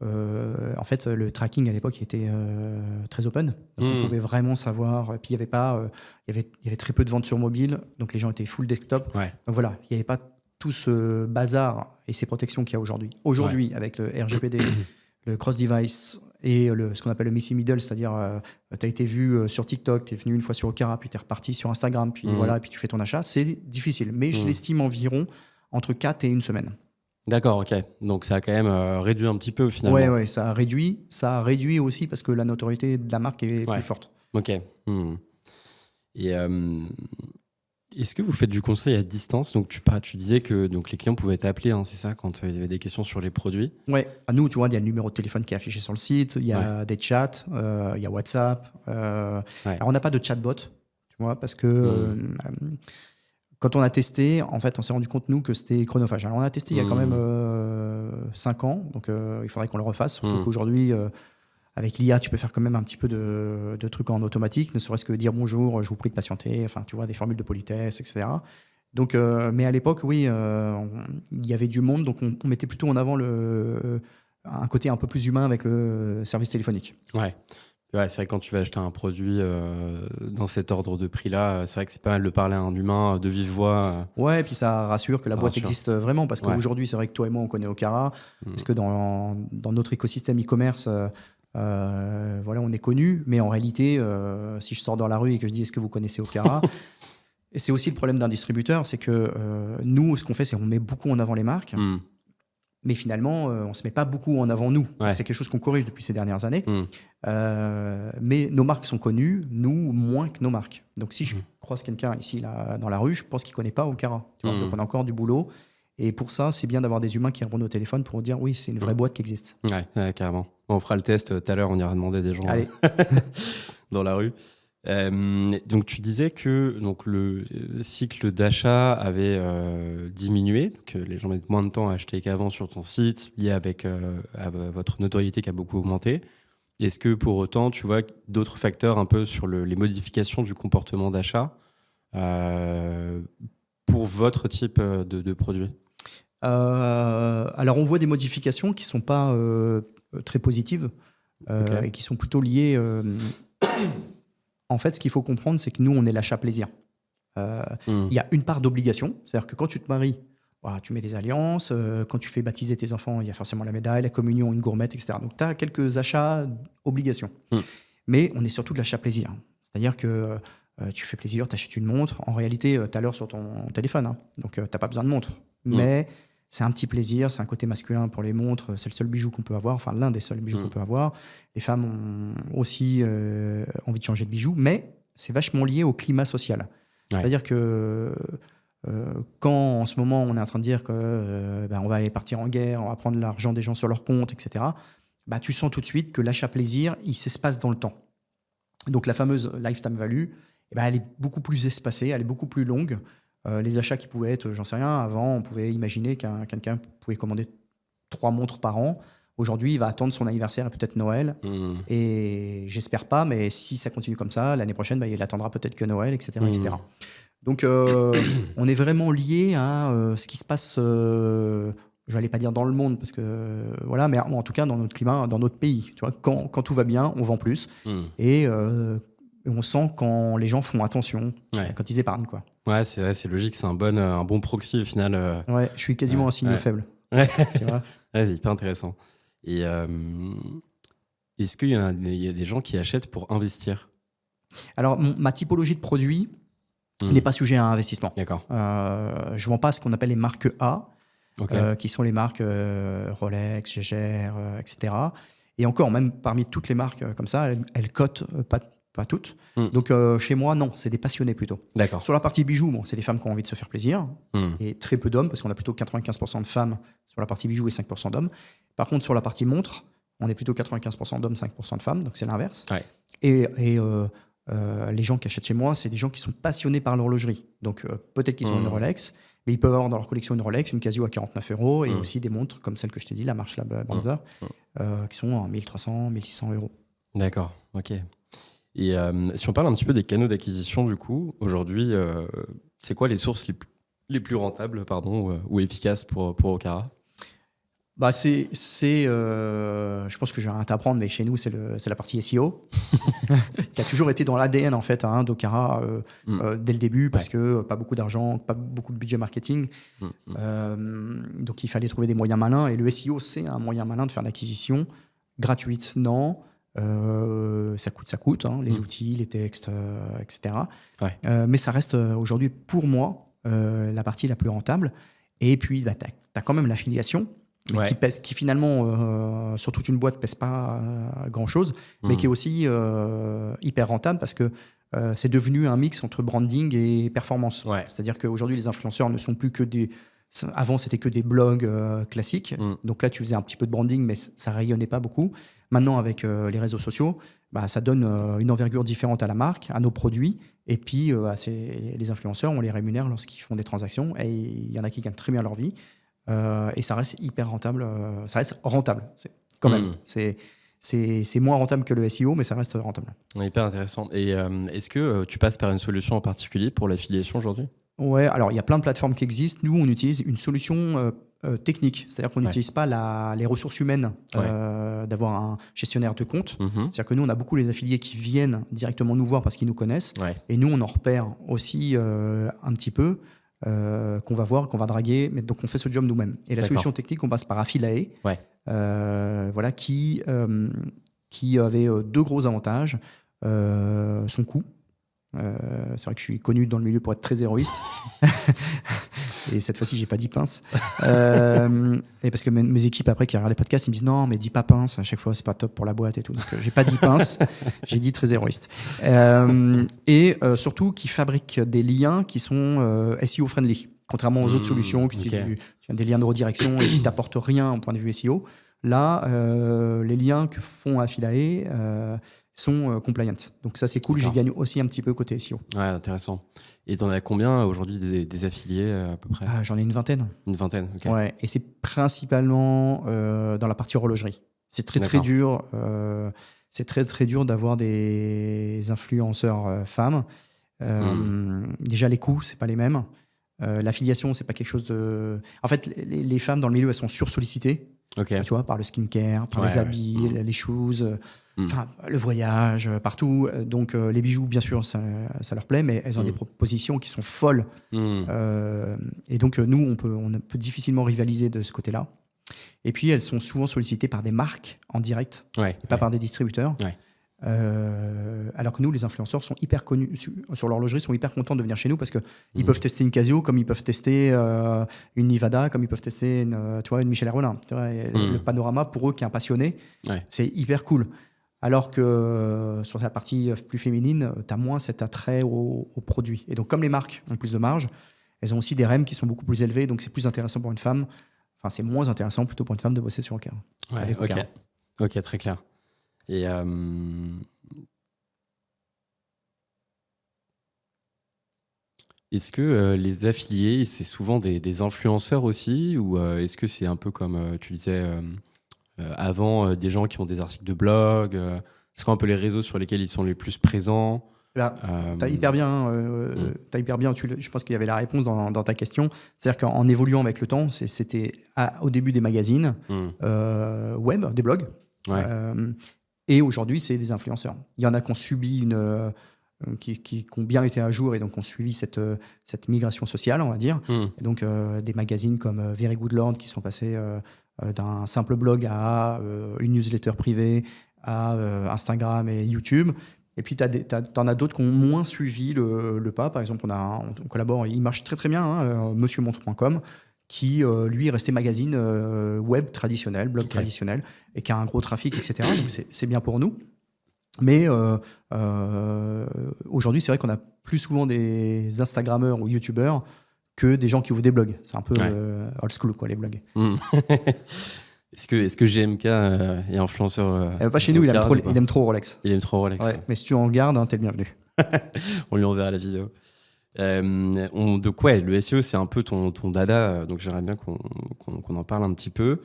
En fait, le tracking à l'époque était très open. Donc on pouvait vraiment savoir. Puis il y avait très peu de ventes sur mobile, donc les gens étaient full desktop. Donc voilà, il n'y avait pas tout ce bazar et ces protections qu'il y a aujourd'hui. Aujourd'hui, avec le RGPD, le cross-device et ce qu'on appelle le missing middle, c'est-à-dire tu as été vu sur TikTok, tu es venu une fois sur Okara, puis tu es reparti sur Instagram, puis voilà, et puis tu fais ton achat. C'est difficile, mais je l'estime environ entre 4 et 1 semaine. D'accord, ok. Donc ça a quand même réduit un petit peu finalement. Oui, ça a réduit. Ça a réduit aussi parce que la notoriété de la marque est plus forte. Ok. Et est-ce que vous faites du conseil à distance? Donc tu disais que les clients pouvaient t'appeler, hein, c'est ça, quand ils avaient des questions sur les produits? Oui. À nous, tu vois, il y a le numéro de téléphone qui est affiché sur le site, il y a des chats, il y a WhatsApp. Alors on n'a pas de chatbot, tu vois, parce que quand on a testé, en fait, on s'est rendu compte, nous, que c'était chronophage. Alors, on a testé il y a quand même 5 ans, donc il faudrait qu'on le refasse. Donc aujourd'hui, avec l'IA, tu peux faire quand même un petit peu de trucs en automatique, ne serait-ce que dire bonjour, je vous prie de patienter, enfin, tu vois, des formules de politesse, etc. Donc, mais à l'époque, oui, il y avait du monde, donc on mettait plutôt en avant un côté un peu plus humain avec le service téléphonique. Ouais, c'est vrai que quand tu vas acheter un produit dans cet ordre de prix-là, c'est vrai que c'est pas mal de parler à un humain de vive voix. Ouais, et puis ça rassure que la boîte existe vraiment, parce qu'aujourd'hui, c'est vrai que toi et moi, on connaît Okara, parce que dans notre écosystème e-commerce, voilà, on est connu, mais en réalité, si je sors dans la rue et que je dis est-ce que vous connaissez Okara, et c'est aussi le problème d'un distributeur, c'est que nous, ce qu'on fait, c'est qu'on met beaucoup en avant les marques. Mais finalement, on ne se met pas beaucoup en avant nous. C'est quelque chose qu'on corrige depuis ces dernières années. Mais nos marques sont connues, nous, moins que nos marques. Donc si je croise quelqu'un ici là, dans la rue, je pense qu'il ne connaît pas Okara. Donc on a encore du boulot. Et pour ça, c'est bien d'avoir des humains qui répondent au téléphone pour dire oui, c'est une vraie boîte qui existe. Ouais, carrément. On fera le test tout à l'heure, on ira demander des gens dans la rue. Donc tu disais que le cycle d'achat avait diminué, que les gens mettent moins de temps à acheter qu'avant sur ton site, lié avec à votre notoriété qui a beaucoup augmenté. Est-ce que pour autant tu vois d'autres facteurs un peu sur les modifications du comportement d'achat pour votre type de produit? Alors on voit des modifications qui ne sont pas très positives et qui sont plutôt liées... En fait, ce qu'il faut comprendre, c'est que nous, on est l'achat plaisir. Il y a une part d'obligation. C'est-à-dire que quand tu te maries, voilà, tu mets des alliances. Quand tu fais baptiser tes enfants, il y a forcément la médaille, la communion, une gourmette, etc. Donc, tu as quelques achats obligations. Mais on est surtout de l'achat plaisir. C'est-à-dire que tu fais plaisir, tu achètes une montre. En réalité, tu as l'heure sur ton téléphone. Hein. Donc, tu n'as pas besoin de montre. Mais c'est un petit plaisir, c'est un côté masculin pour les montres. C'est le seul bijou qu'on peut avoir, enfin l'un des seuls bijoux qu'on peut avoir. Les femmes ont aussi envie de changer de bijoux, mais c'est vachement lié au climat social. C'est-à-dire que quand en ce moment on est en train de dire que on va aller partir en guerre, on va prendre l'argent des gens sur leur compte, etc., tu sens tout de suite que l'achat plaisir, il s'espace dans le temps. Donc la fameuse lifetime value, elle est beaucoup plus espacée, elle est beaucoup plus longue. Les achats qui pouvaient être, j'en sais rien, avant, on pouvait imaginer quelqu'un pouvait commander 3 montres par an. Aujourd'hui, il va attendre son anniversaire et peut-être Noël. Et j'espère pas, mais si ça continue comme ça, l'année prochaine, il attendra peut-être que Noël, etc. etc. Donc, on est vraiment lié à ce qui se passe je n'allais pas dire dans le monde, parce que voilà, mais en tout cas dans notre climat, dans notre pays. Tu vois, quand tout va bien, on vend plus. Et on sent quand les gens font attention, quand ils épargnent, quoi. Ouais, c'est vrai, c'est logique, c'est un bon proxy au final. Ouais, je suis quasiment un signal faible. Ouais. Tu vois. Ouais, c'est hyper intéressant. Et est-ce qu'il y a des gens qui achètent pour investir? Alors, ma typologie de produit n'est pas sujet à investissement. D'accord. Je ne vends pas ce qu'on appelle les marques A, qui sont les marques Rolex, Jaeger, etc. Et encore, même parmi toutes les marques comme ça, elles cotent pas toutes. Donc, chez moi, non, c'est des passionnés plutôt. D'accord. Sur la partie bijoux, bon, c'est des femmes qui ont envie de se faire plaisir. Et très peu d'hommes, parce qu'on a plutôt 95% de femmes sur la partie bijoux et 5% d'hommes. Par contre, sur la partie montre, on est plutôt 95% d'hommes, 5% de femmes. Donc, c'est l'inverse. Ouais. Et les gens qui achètent chez moi, c'est des gens qui sont passionnés par l'horlogerie. Donc, peut-être qu'ils ont une Rolex, mais ils peuvent avoir dans leur collection une Rolex, une Casio à 49 € et aussi des montres comme celle que je t'ai dit, la Marshall Banzer, qui sont à 1300, 1600 €. D'accord, ok. Et si on parle un petit peu des canaux d'acquisition, du coup, aujourd'hui, c'est quoi les sources les plus rentables ou efficaces pour Okara? Bah je pense que j'ai rien à t'apprendre, mais chez nous, c'est la partie SEO, qui a toujours été dans l'ADN en fait, d'Okara dès le début, parce que pas beaucoup d'argent, pas beaucoup de budget marketing. Donc il fallait trouver des moyens malins, et le SEO, c'est un moyen malin de faire l'acquisition gratuite. Non, ça coûte, les outils, les textes, etc. Ouais. Mais ça reste aujourd'hui, pour moi, la partie la plus rentable. Et puis, bah, tu as quand même l'affiliation, qui finalement, sur toute une boîte, pèse pas grand-chose, mais qui est aussi hyper rentable, parce que c'est devenu un mix entre branding et performance. Ouais. C'est-à-dire qu'aujourd'hui, les influenceurs ne sont plus que des... Avant, c'était que des blogs classiques. Donc là, tu faisais un petit peu de branding, mais ça rayonnait pas beaucoup. Maintenant, avec les réseaux sociaux, bah, ça donne une envergure différente à la marque, à nos produits. Et puis, les influenceurs, on les rémunère lorsqu'ils font des transactions. Et il y en a qui gagnent très bien leur vie. Et ça reste hyper rentable. Ça reste rentable, quand même. C'est moins rentable que le SEO, mais ça reste rentable. Hyper intéressant. Et est-ce que tu passes par une solution en particulier pour l'affiliation aujourd'hui ? Ouais, alors il y a plein de plateformes qui existent. Nous, on utilise une solution technique. C'est-à-dire qu'on n'utilise pas les ressources humaines d'avoir un gestionnaire de compte. C'est-à-dire que nous, on a beaucoup les affiliés qui viennent directement nous voir parce qu'ils nous connaissent. Et nous, on en repère aussi un petit peu. Qu'on va voir, qu'on va draguer, mais donc on fait ce job nous-mêmes. Et la solution technique, on passe par Affiliae, qui avait deux gros avantages. Son coût. C'est vrai que je suis connu dans le milieu pour être très héroïste. Et cette fois-ci, j'ai pas dit pince. Et parce que mes équipes après qui regardent les podcasts, ils me disent non, mais dis pas pince. À chaque fois, c'est pas top pour la boîte et tout. Donc, j'ai pas dit pince. J'ai dit très héroïste. Et surtout, qui fabrique des liens qui sont SEO friendly, contrairement aux autres solutions qui utilisent des liens de redirection et qui t'apportent rien au point de vue SEO. Là, les liens que font Affiliae sont compliant. Donc ça, c'est cool. J'y gagne aussi un petit peu côté SEO. Ouais, intéressant. Et t'en as combien aujourd'hui des affiliés à peu près ? J'en ai une vingtaine. Une vingtaine, ok. Ouais, et c'est principalement dans la partie horlogerie. C'est très dur. C'est très dur d'avoir des influenceurs femmes. Déjà, les coûts, c'est pas les mêmes. L'affiliation, c'est pas quelque chose de... En fait, les femmes dans le milieu, elles sont sursollicitées. Tu vois, par le skincare, par les habits, les shoes, le voyage, partout. Donc, les bijoux, bien sûr, ça leur plaît, mais elles ont des propositions qui sont folles. Et donc, nous, on peut difficilement rivaliser de ce côté-là. Et puis, elles sont souvent sollicitées par des marques en direct, et pas par des distributeurs. Alors que nous, les influenceurs sont hyper connus sur l'horlogerie, sont hyper contents de venir chez nous parce qu'ils peuvent tester une Casio, comme ils peuvent tester une Nevada, comme ils peuvent tester une Michel Rolin. Le panorama, pour eux qui est un passionné, c'est hyper cool. Alors que sur la partie plus féminine, tu as moins cet attrait au produit. Et donc, comme les marques ont plus de marge, elles ont aussi des REM qui sont beaucoup plus élevés, donc c'est plus intéressant pour une femme. Enfin, c'est moins intéressant plutôt pour une femme de bosser sur Okara. Ok, très clair. Et est-ce que les affiliés, c'est souvent des influenceurs aussi, ou est-ce que c'est un peu comme tu disais avant, des gens qui ont des articles de blog, c'est quoi un peu les réseaux sur lesquels ils sont les plus présents, Là, t'as hyper bien, je pense qu'il y avait la réponse dans ta question. C'est-à-dire qu'en évoluant avec le temps, c'était au début des magazines web, des blogs, et aujourd'hui c'est des influenceurs. Il y en a qui ont subi qui ont bien été à jour et donc ont suivi cette migration sociale, on va dire. Et donc des magazines comme Very Good Lord qui sont passés d'un simple blog à une newsletter privée, à Instagram et YouTube. Et puis, t'en as d'autres qui ont moins suivi le pas. Par exemple, on collabore, il marche très très bien, monsieurmontre.com, qui, lui, est resté magazine web traditionnel, blog traditionnel, et qui a un gros trafic, etc. Donc, c'est bien pour nous. Mais aujourd'hui, c'est vrai qu'on a plus souvent des Instagrammeurs ou YouTubeurs que des gens qui ouvrent des blogs. C'est un peu old school, les blogs. Est-ce que GMK est influenceur pas chez nous, il aime trop Rolex. Il aime trop Rolex. Ouais, mais si tu en regardes, t'es le bienvenu. On lui enverra la vidéo. Donc le SEO, c'est un peu ton dada, donc j'aimerais bien qu'on en parle un petit peu.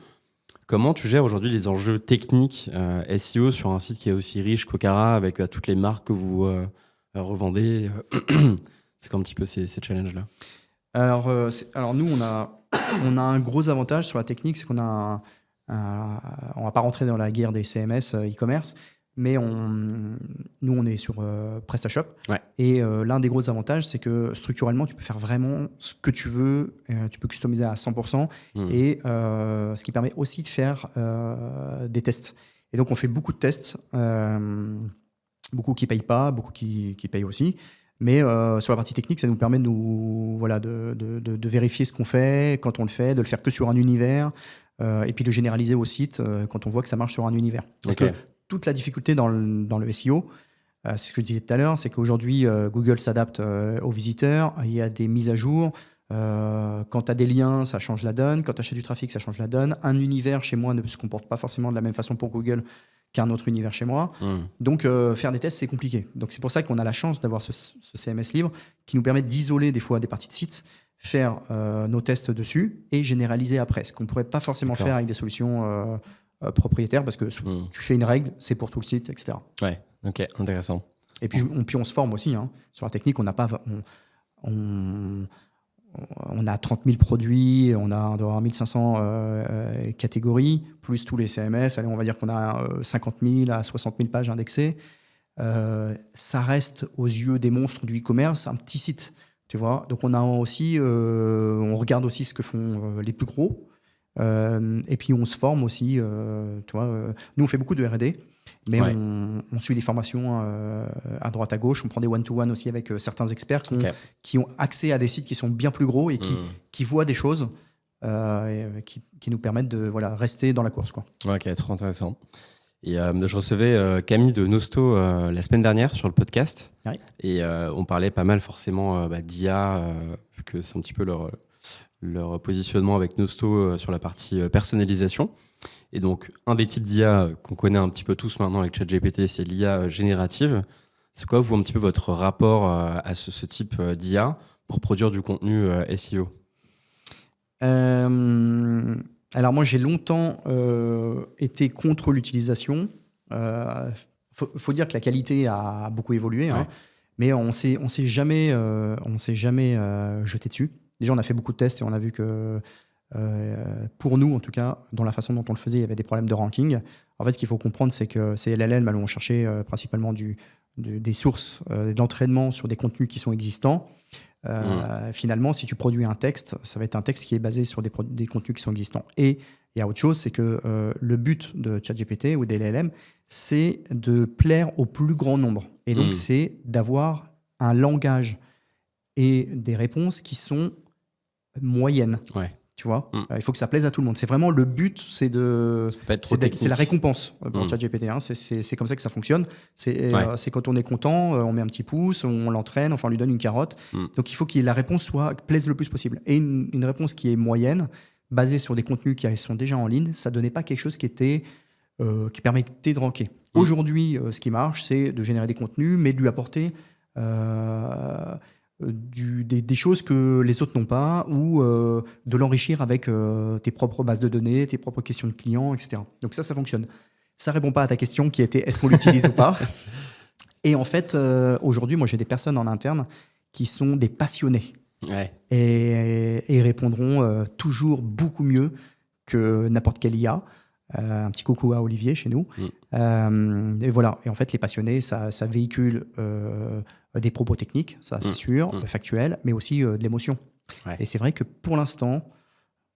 Comment tu gères aujourd'hui les enjeux techniques SEO sur un site qui est aussi riche qu'Okara, avec toutes les marques que vous revendez C'est quoi un petit peu ces challenges-là? Alors nous, on a un gros avantage sur la technique, c'est qu'on a on va pas rentrer dans la guerre des CMS e-commerce, mais nous on est sur PrestaShop. Et l'un des gros avantages, c'est que structurellement, tu peux faire vraiment ce que tu veux, tu peux customiser à 100%, et ce qui permet aussi de faire des tests. Et donc on fait beaucoup de tests, beaucoup qui payent pas, beaucoup qui payent aussi. Mais sur la partie technique, ça nous permet de vérifier ce qu'on fait, quand on le fait, de le faire que sur un univers, et puis de généraliser au site quand on voit que ça marche sur un univers. Parce que toute la difficulté dans le SEO, c'est ce que je disais tout à l'heure, c'est qu'aujourd'hui, Google s'adapte aux visiteurs, il y a des mises à jour. Quand tu as des liens, ça change la donne. Quand tu achètes du trafic, ça change la donne. Un univers chez moi ne se comporte pas forcément de la même façon pour Google qu'un autre univers chez moi. Donc, faire des tests, c'est compliqué. Donc, c'est pour ça qu'on a la chance d'avoir ce CMS libre qui nous permet d'isoler des fois des parties de sites, faire nos tests dessus et généraliser après. Ce qu'on ne pourrait pas forcément faire avec des solutions propriétaires, parce que tu fais une règle, c'est pour tout le site, etc. Ouais, ok, intéressant. Et puis on se forme aussi. Sur la technique, on a 30 000 produits, on doit avoir 1500 catégories, plus tous les CMS. Allez, on va dire qu'on a 50 000 à 60 000 pages indexées. Ça reste aux yeux des monstres du e-commerce un petit site, tu vois. Donc on regarde aussi ce que font les plus gros. Et puis on se forme aussi, tu vois. Nous on fait beaucoup de R&D, mais on suit des formations à droite à gauche. On prend des one-to-one aussi avec certains experts qui ont accès à des sites qui sont bien plus gros et qui voient des choses qui nous permettent de rester dans la course, quoi. Ok, trop intéressant. Et je recevais Camille de Nosto la semaine dernière sur le podcast. Et on parlait pas mal forcément d'IA, vu que c'est un petit peu leur positionnement avec Nosto sur la partie personnalisation. Et donc, un des types d'IA qu'on connaît un petit peu tous maintenant avec ChatGPT, c'est l'IA générative. C'est quoi, vous, un petit peu votre rapport à ce type d'IA pour produire du contenu SEO? Alors moi, j'ai longtemps été contre l'utilisation. Faut dire que la qualité a beaucoup évolué, mais on s'est jamais jeté dessus. Déjà, on a fait beaucoup de tests et on a vu que, pour nous, en tout cas, dans la façon dont on le faisait, il y avait des problèmes de ranking. En fait, ce qu'il faut comprendre, c'est que ces LLM allons chercher principalement des sources d'entraînement sur des contenus qui sont existants. Finalement, si tu produis un texte, ça va être un texte qui est basé sur des contenus qui sont existants. Et il y a autre chose, c'est que le but de ChatGPT ou des LLM, c'est de plaire au plus grand nombre. Et donc, c'est d'avoir un langage et des réponses qui sont moyennes. Tu vois, il faut que ça plaise à tout le monde. C'est vraiment le but, c'est la récompense pour ChatGPT. C'est comme ça que ça fonctionne. C'est quand on est content, on met un petit pouce, on l'entraîne, enfin on lui donne une carotte. Donc il faut que la réponse plaise le plus possible. Et une réponse qui est moyenne, basée sur des contenus qui sont déjà en ligne, ça donnait pas quelque chose qui permettait de ranker. Aujourd'hui, ce qui marche, c'est de générer des contenus, mais de lui apporter des choses que les autres n'ont pas, ou de l'enrichir avec tes propres bases de données, tes propres questions de clients, etc. Donc ça fonctionne. Ça répond pas à ta question qui était est-ce qu'on l'utilise ou pas. Et en fait, aujourd'hui, moi, j'ai des personnes en interne qui sont des passionnés. Ouais. Et ils répondront toujours beaucoup mieux que n'importe quelle IA. Un petit coucou à Olivier chez nous. Et voilà. Et en fait, les passionnés, ça véhicule des propos techniques, ça c'est sûr, factuels, mais aussi de l'émotion. Ouais. Et c'est vrai que pour l'instant,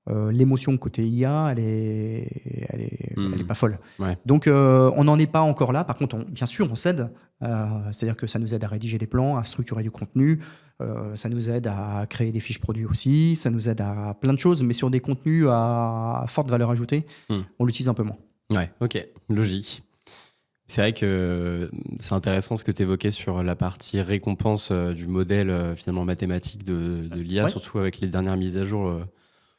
l'émotion côté IA, elle est pas folle. Ouais. Donc, on n'en est pas encore là. Par contre, bien sûr, on s'aide. C'est-à-dire que ça nous aide à rédiger des plans, à structurer du contenu. Ça nous aide à créer des fiches produits aussi. Ça nous aide à plein de choses. Mais sur des contenus à forte valeur ajoutée, on l'utilise un peu moins. Ouais, ok, logique. C'est vrai que c'est intéressant ce que tu évoquais sur la partie récompense du modèle finalement mathématique de l'IA, surtout avec les dernières mises à jour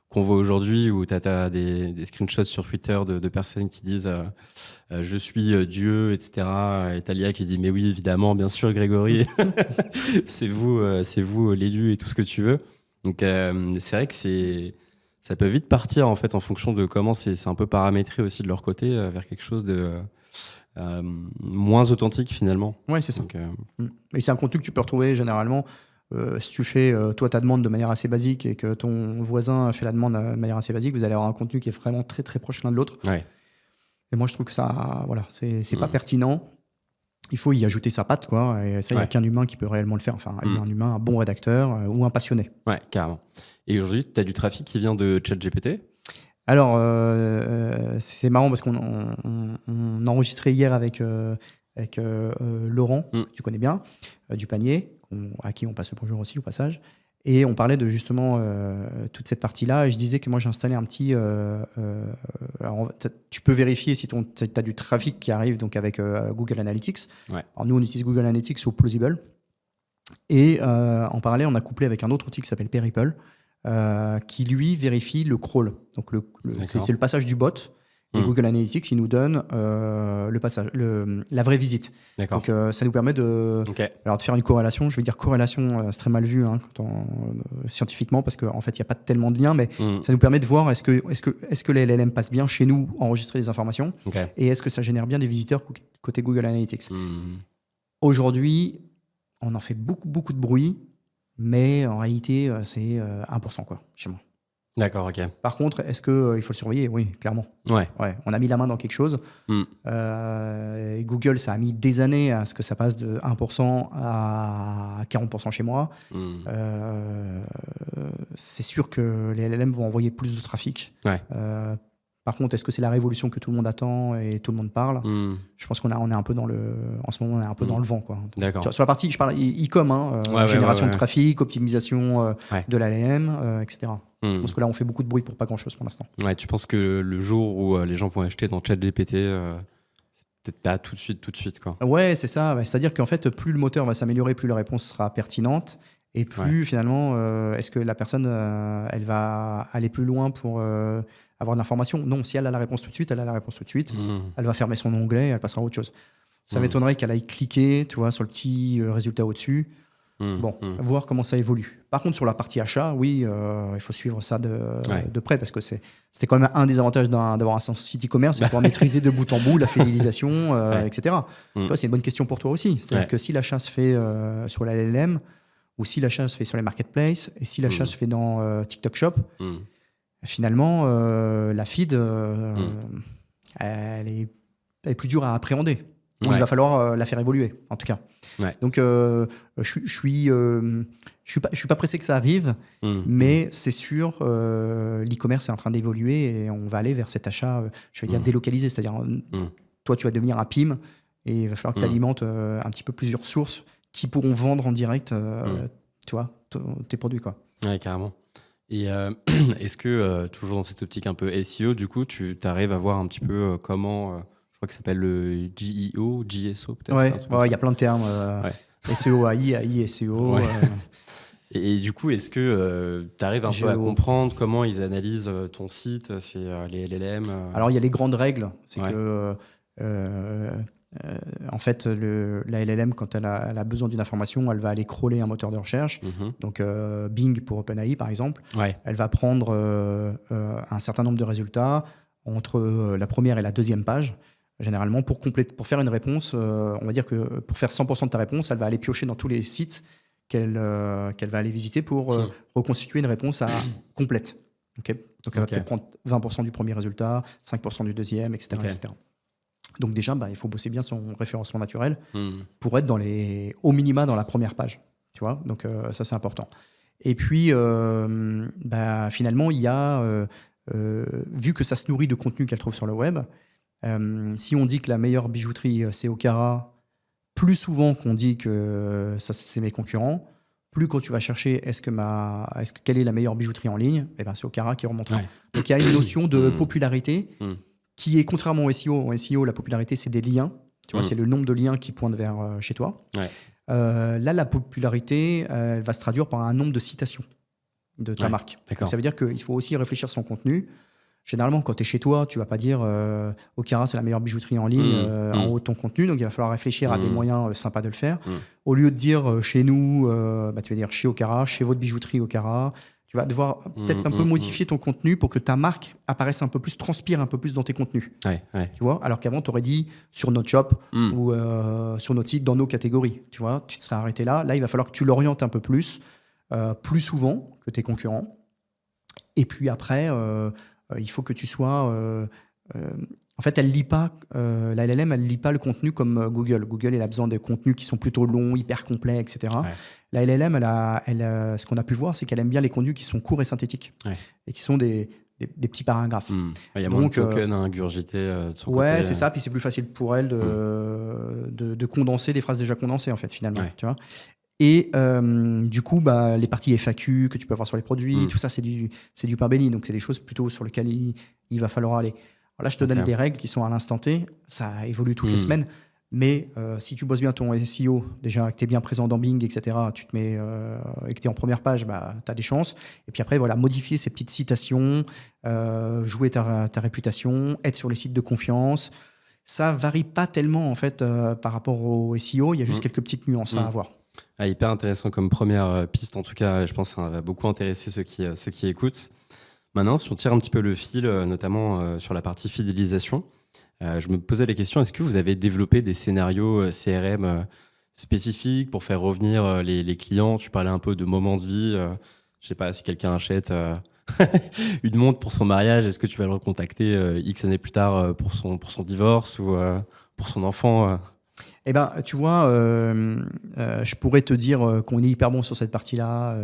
qu'on voit aujourd'hui, où tu as des screenshots sur Twitter de personnes qui disent je suis Dieu, etc. Et t'as l'IA qui dit mais oui, évidemment, bien sûr, Grégory, c'est vous l'élu et tout ce que tu veux. Donc c'est vrai que ça peut vite partir en fait en fonction de comment c'est un peu paramétré aussi de leur côté vers quelque chose de moins authentique finalement. Ouais, c'est ça. Donc, et c'est un contenu que tu peux retrouver généralement. Si tu fais toi ta demande de manière assez basique et que ton voisin fait la demande de manière assez basique, vous allez avoir un contenu qui est vraiment très très proche l'un de l'autre. Ouais. Et moi je trouve que ça, voilà, c'est pas pertinent. Il faut y ajouter sa patte, quoi. Et ça, il n'y a qu'un humain qui peut réellement le faire. Enfin, un humain, un bon rédacteur ou un passionné. Ouais, carrément. Et aujourd'hui, tu as du trafic qui vient de ChatGPT ? Alors, c'est marrant parce qu'on enregistrait hier avec Laurent, que tu connais bien, du panier, à qui on passe le bonjour aussi au passage. Et on parlait de justement toute cette partie-là. Et je disais que moi, j'ai installé un petit... alors, tu peux vérifier si tu as du trafic qui arrive donc avec Google Analytics. Ouais. Alors, nous, on utilise Google Analytics au Plausible. Et en parallèle, on a couplé avec un autre outil qui s'appelle Peripple, qui, lui, vérifie le crawl. Donc, c'est le passage du bot. Et Google Analytics, il nous donne la vraie visite. D'accord. Donc, ça nous permet de faire une corrélation. Je vais dire corrélation, c'est très mal vu scientifiquement parce qu'en fait, il n'y a pas tellement de lien, mais ça nous permet de voir est-ce que les LLM passent bien chez nous, enregistrer des informations, et est-ce que ça génère bien des visiteurs côté Google Analytics. Aujourd'hui, on en fait beaucoup, beaucoup de bruit, mais en réalité, c'est 1% quoi, chez moi. D'accord, ok. Par contre, est-ce qu'il faut le surveiller ? Oui, clairement. Ouais. On a mis la main dans quelque chose. Google, ça a mis des années à ce que ça passe de 1% à 40% chez moi. C'est sûr que les LLM vont envoyer plus de trafic. Ouais. Par contre, est-ce que c'est la révolution que tout le monde attend et tout le monde parle ? Je pense qu'on est un peu dans en ce moment, on est un peu dans le vent, quoi. D'accord. Sur la partie, je parle e-com, génération de trafic, optimisation de l'ALM, etc. Je pense que là, on fait beaucoup de bruit pour pas grand-chose pour l'instant. Ouais, tu penses que le jour où les gens vont acheter dans ChatGPT, c'est peut-être pas tout de suite, quoi. Ouais, c'est ça. C'est-à-dire qu'en fait, plus le moteur va s'améliorer, plus la réponse sera pertinente. Et plus, finalement, est-ce que la personne, elle va aller plus loin pour avoir de l'information ? Non, si elle a la réponse tout de suite, elle a la réponse tout de suite. Elle va fermer son onglet, elle passera à autre chose. Ça m'étonnerait qu'elle aille cliquer, tu vois, sur le petit résultat au-dessus. Voir comment ça évolue. Par contre, sur la partie achat, oui, il faut suivre ça de près parce que c'était quand même un des avantages d'avoir un site e-commerce, c'est de pouvoir maîtriser de bout en bout la fidélisation, etc. Tu vois, c'est une bonne question pour toi aussi. C'est-à-dire que si l'achat se fait sur la LLM ou si l'achat se fait sur les marketplaces et si l'achat se fait dans TikTok Shop, finalement, la feed, elle est plus dure à appréhender. Il va falloir la faire évoluer, en tout cas. Donc, je suis pas pressé que ça arrive, mais c'est sûr, l'e-commerce est en train d'évoluer et on va aller vers cet achat, je vais dire délocalisé, c'est-à-dire toi, tu vas devenir un PIM et il va falloir que tu alimentes un petit peu plusieurs sources qui pourront vendre en direct, tu vois, tes produits, quoi. Ouais, carrément. Et est-ce que, toujours dans cette optique un peu SEO, du coup, tu arrives à voir un petit peu comment... je crois que ça s'appelle le GEO, GSO peut-être. Ouais, il y a plein de termes. SEO, AI, SEO. Et du coup, est-ce que tu arrives un peu à comprendre comment ils analysent ton site, c'est les LLM Alors, il y a les grandes règles. C'est que, en fait, la LLM, quand elle a besoin d'une information, elle va aller crawler un moteur de recherche. Donc, Bing pour OpenAI, par exemple. Elle va prendre un certain nombre de résultats entre la première et la deuxième page. généralement, pour faire une réponse, on va dire que pour faire 100% de ta réponse, elle va aller piocher dans tous les sites qu'elle va aller visiter pour reconstituer une réponse complète. Okay, donc, elle va peut-être prendre 20% du premier résultat, 5% du deuxième, etc. etc. Donc déjà, il faut bosser bien son référencement naturel pour être au minima dans la première page. Tu vois, donc ça, c'est important. Et puis, finalement, il y a, vu que ça se nourrit de contenu qu'elle trouve sur le web, si on dit que la meilleure bijouterie, c'est Okara, plus souvent qu'on dit que ça, c'est mes concurrents, plus quand tu vas chercher quelle est la meilleure bijouterie en ligne, c'est Okara qui remontera. Ouais. Donc, il y a une notion de popularité qui est, contrairement au SEO, en SEO, la popularité, c'est des liens. Tu vois, c'est le nombre de liens qui pointent vers chez toi. Ouais. Là, la popularité, elle va se traduire par un nombre de citations de ta marque. Donc, ça veut dire qu'il faut aussi réfléchir son contenu. Généralement, quand tu es chez toi, tu ne vas pas dire Okara, c'est la meilleure bijouterie en ligne en haut de ton contenu. Donc, il va falloir réflire à des moyens sympas de le faire. Au lieu de dire chez nous, tu vas dire chez Okara, chez votre bijouterie Okara. Tu vas devoir peut-être un peu modifier ton contenu pour que ta marque apparaisse un peu plus, transpire un peu plus dans tes contenus. Tu vois, alors qu'avant, tu aurais dit sur notre shop ou sur notre site, dans nos catégories. Tu vois, tu te serais arrêté là. Là, il va falloir que tu l'orientes un peu plus souvent que tes concurrents. Et puis après, il faut que tu sois... en fait, elle lit pas, la LLM, elle lit pas le contenu comme Google. Google, elle a besoin de contenus qui sont plutôt longs, hyper complets, etc. Ouais. La LLM, ce qu'on a pu voir, c'est qu'elle aime bien les contenus qui sont courts et synthétiques et qui sont des petits paragraphes. Il y a moins de tokens à ingurgiter de son côté. Ouais, c'est ça. Puis c'est plus facile pour elle de condenser des phrases déjà condensées, en fait, finalement. Tu vois. Et du coup, les parties FAQ que tu peux avoir sur les produits, tout ça, c'est du pain béni. Donc, c'est des choses plutôt sur lesquelles il va falloir aller. Alors là, je te donne des règles qui sont à l'instant T. Ça évolue toutes les semaines. Mais si tu bosses bien ton SEO, déjà que tu es bien présent dans Bing, etc., tu te mets, et que tu es en première page, tu as des chances. Et puis après, voilà, modifier ces petites citations, jouer ta réputation, être sur les sites de confiance. Ça varie pas tellement, en fait, par rapport au SEO. Il y a juste quelques petites nuances à avoir. Hyper intéressant comme première piste, en tout cas. Je pense que ça va beaucoup intéresser ceux qui écoutent. Maintenant, si on tire un petit peu le fil, notamment sur la partie fidélisation, je me posais la question, est-ce que vous avez développé des scénarios CRM spécifiques pour faire revenir les clients ? Tu parlais un peu de moments de vie. Je ne sais pas, si quelqu'un achète une montre pour son mariage, est-ce que tu vas le recontacter X années plus tard pour son divorce ou pour son enfant Eh ben, tu vois, je pourrais te dire qu'on est hyper bon sur cette partie-là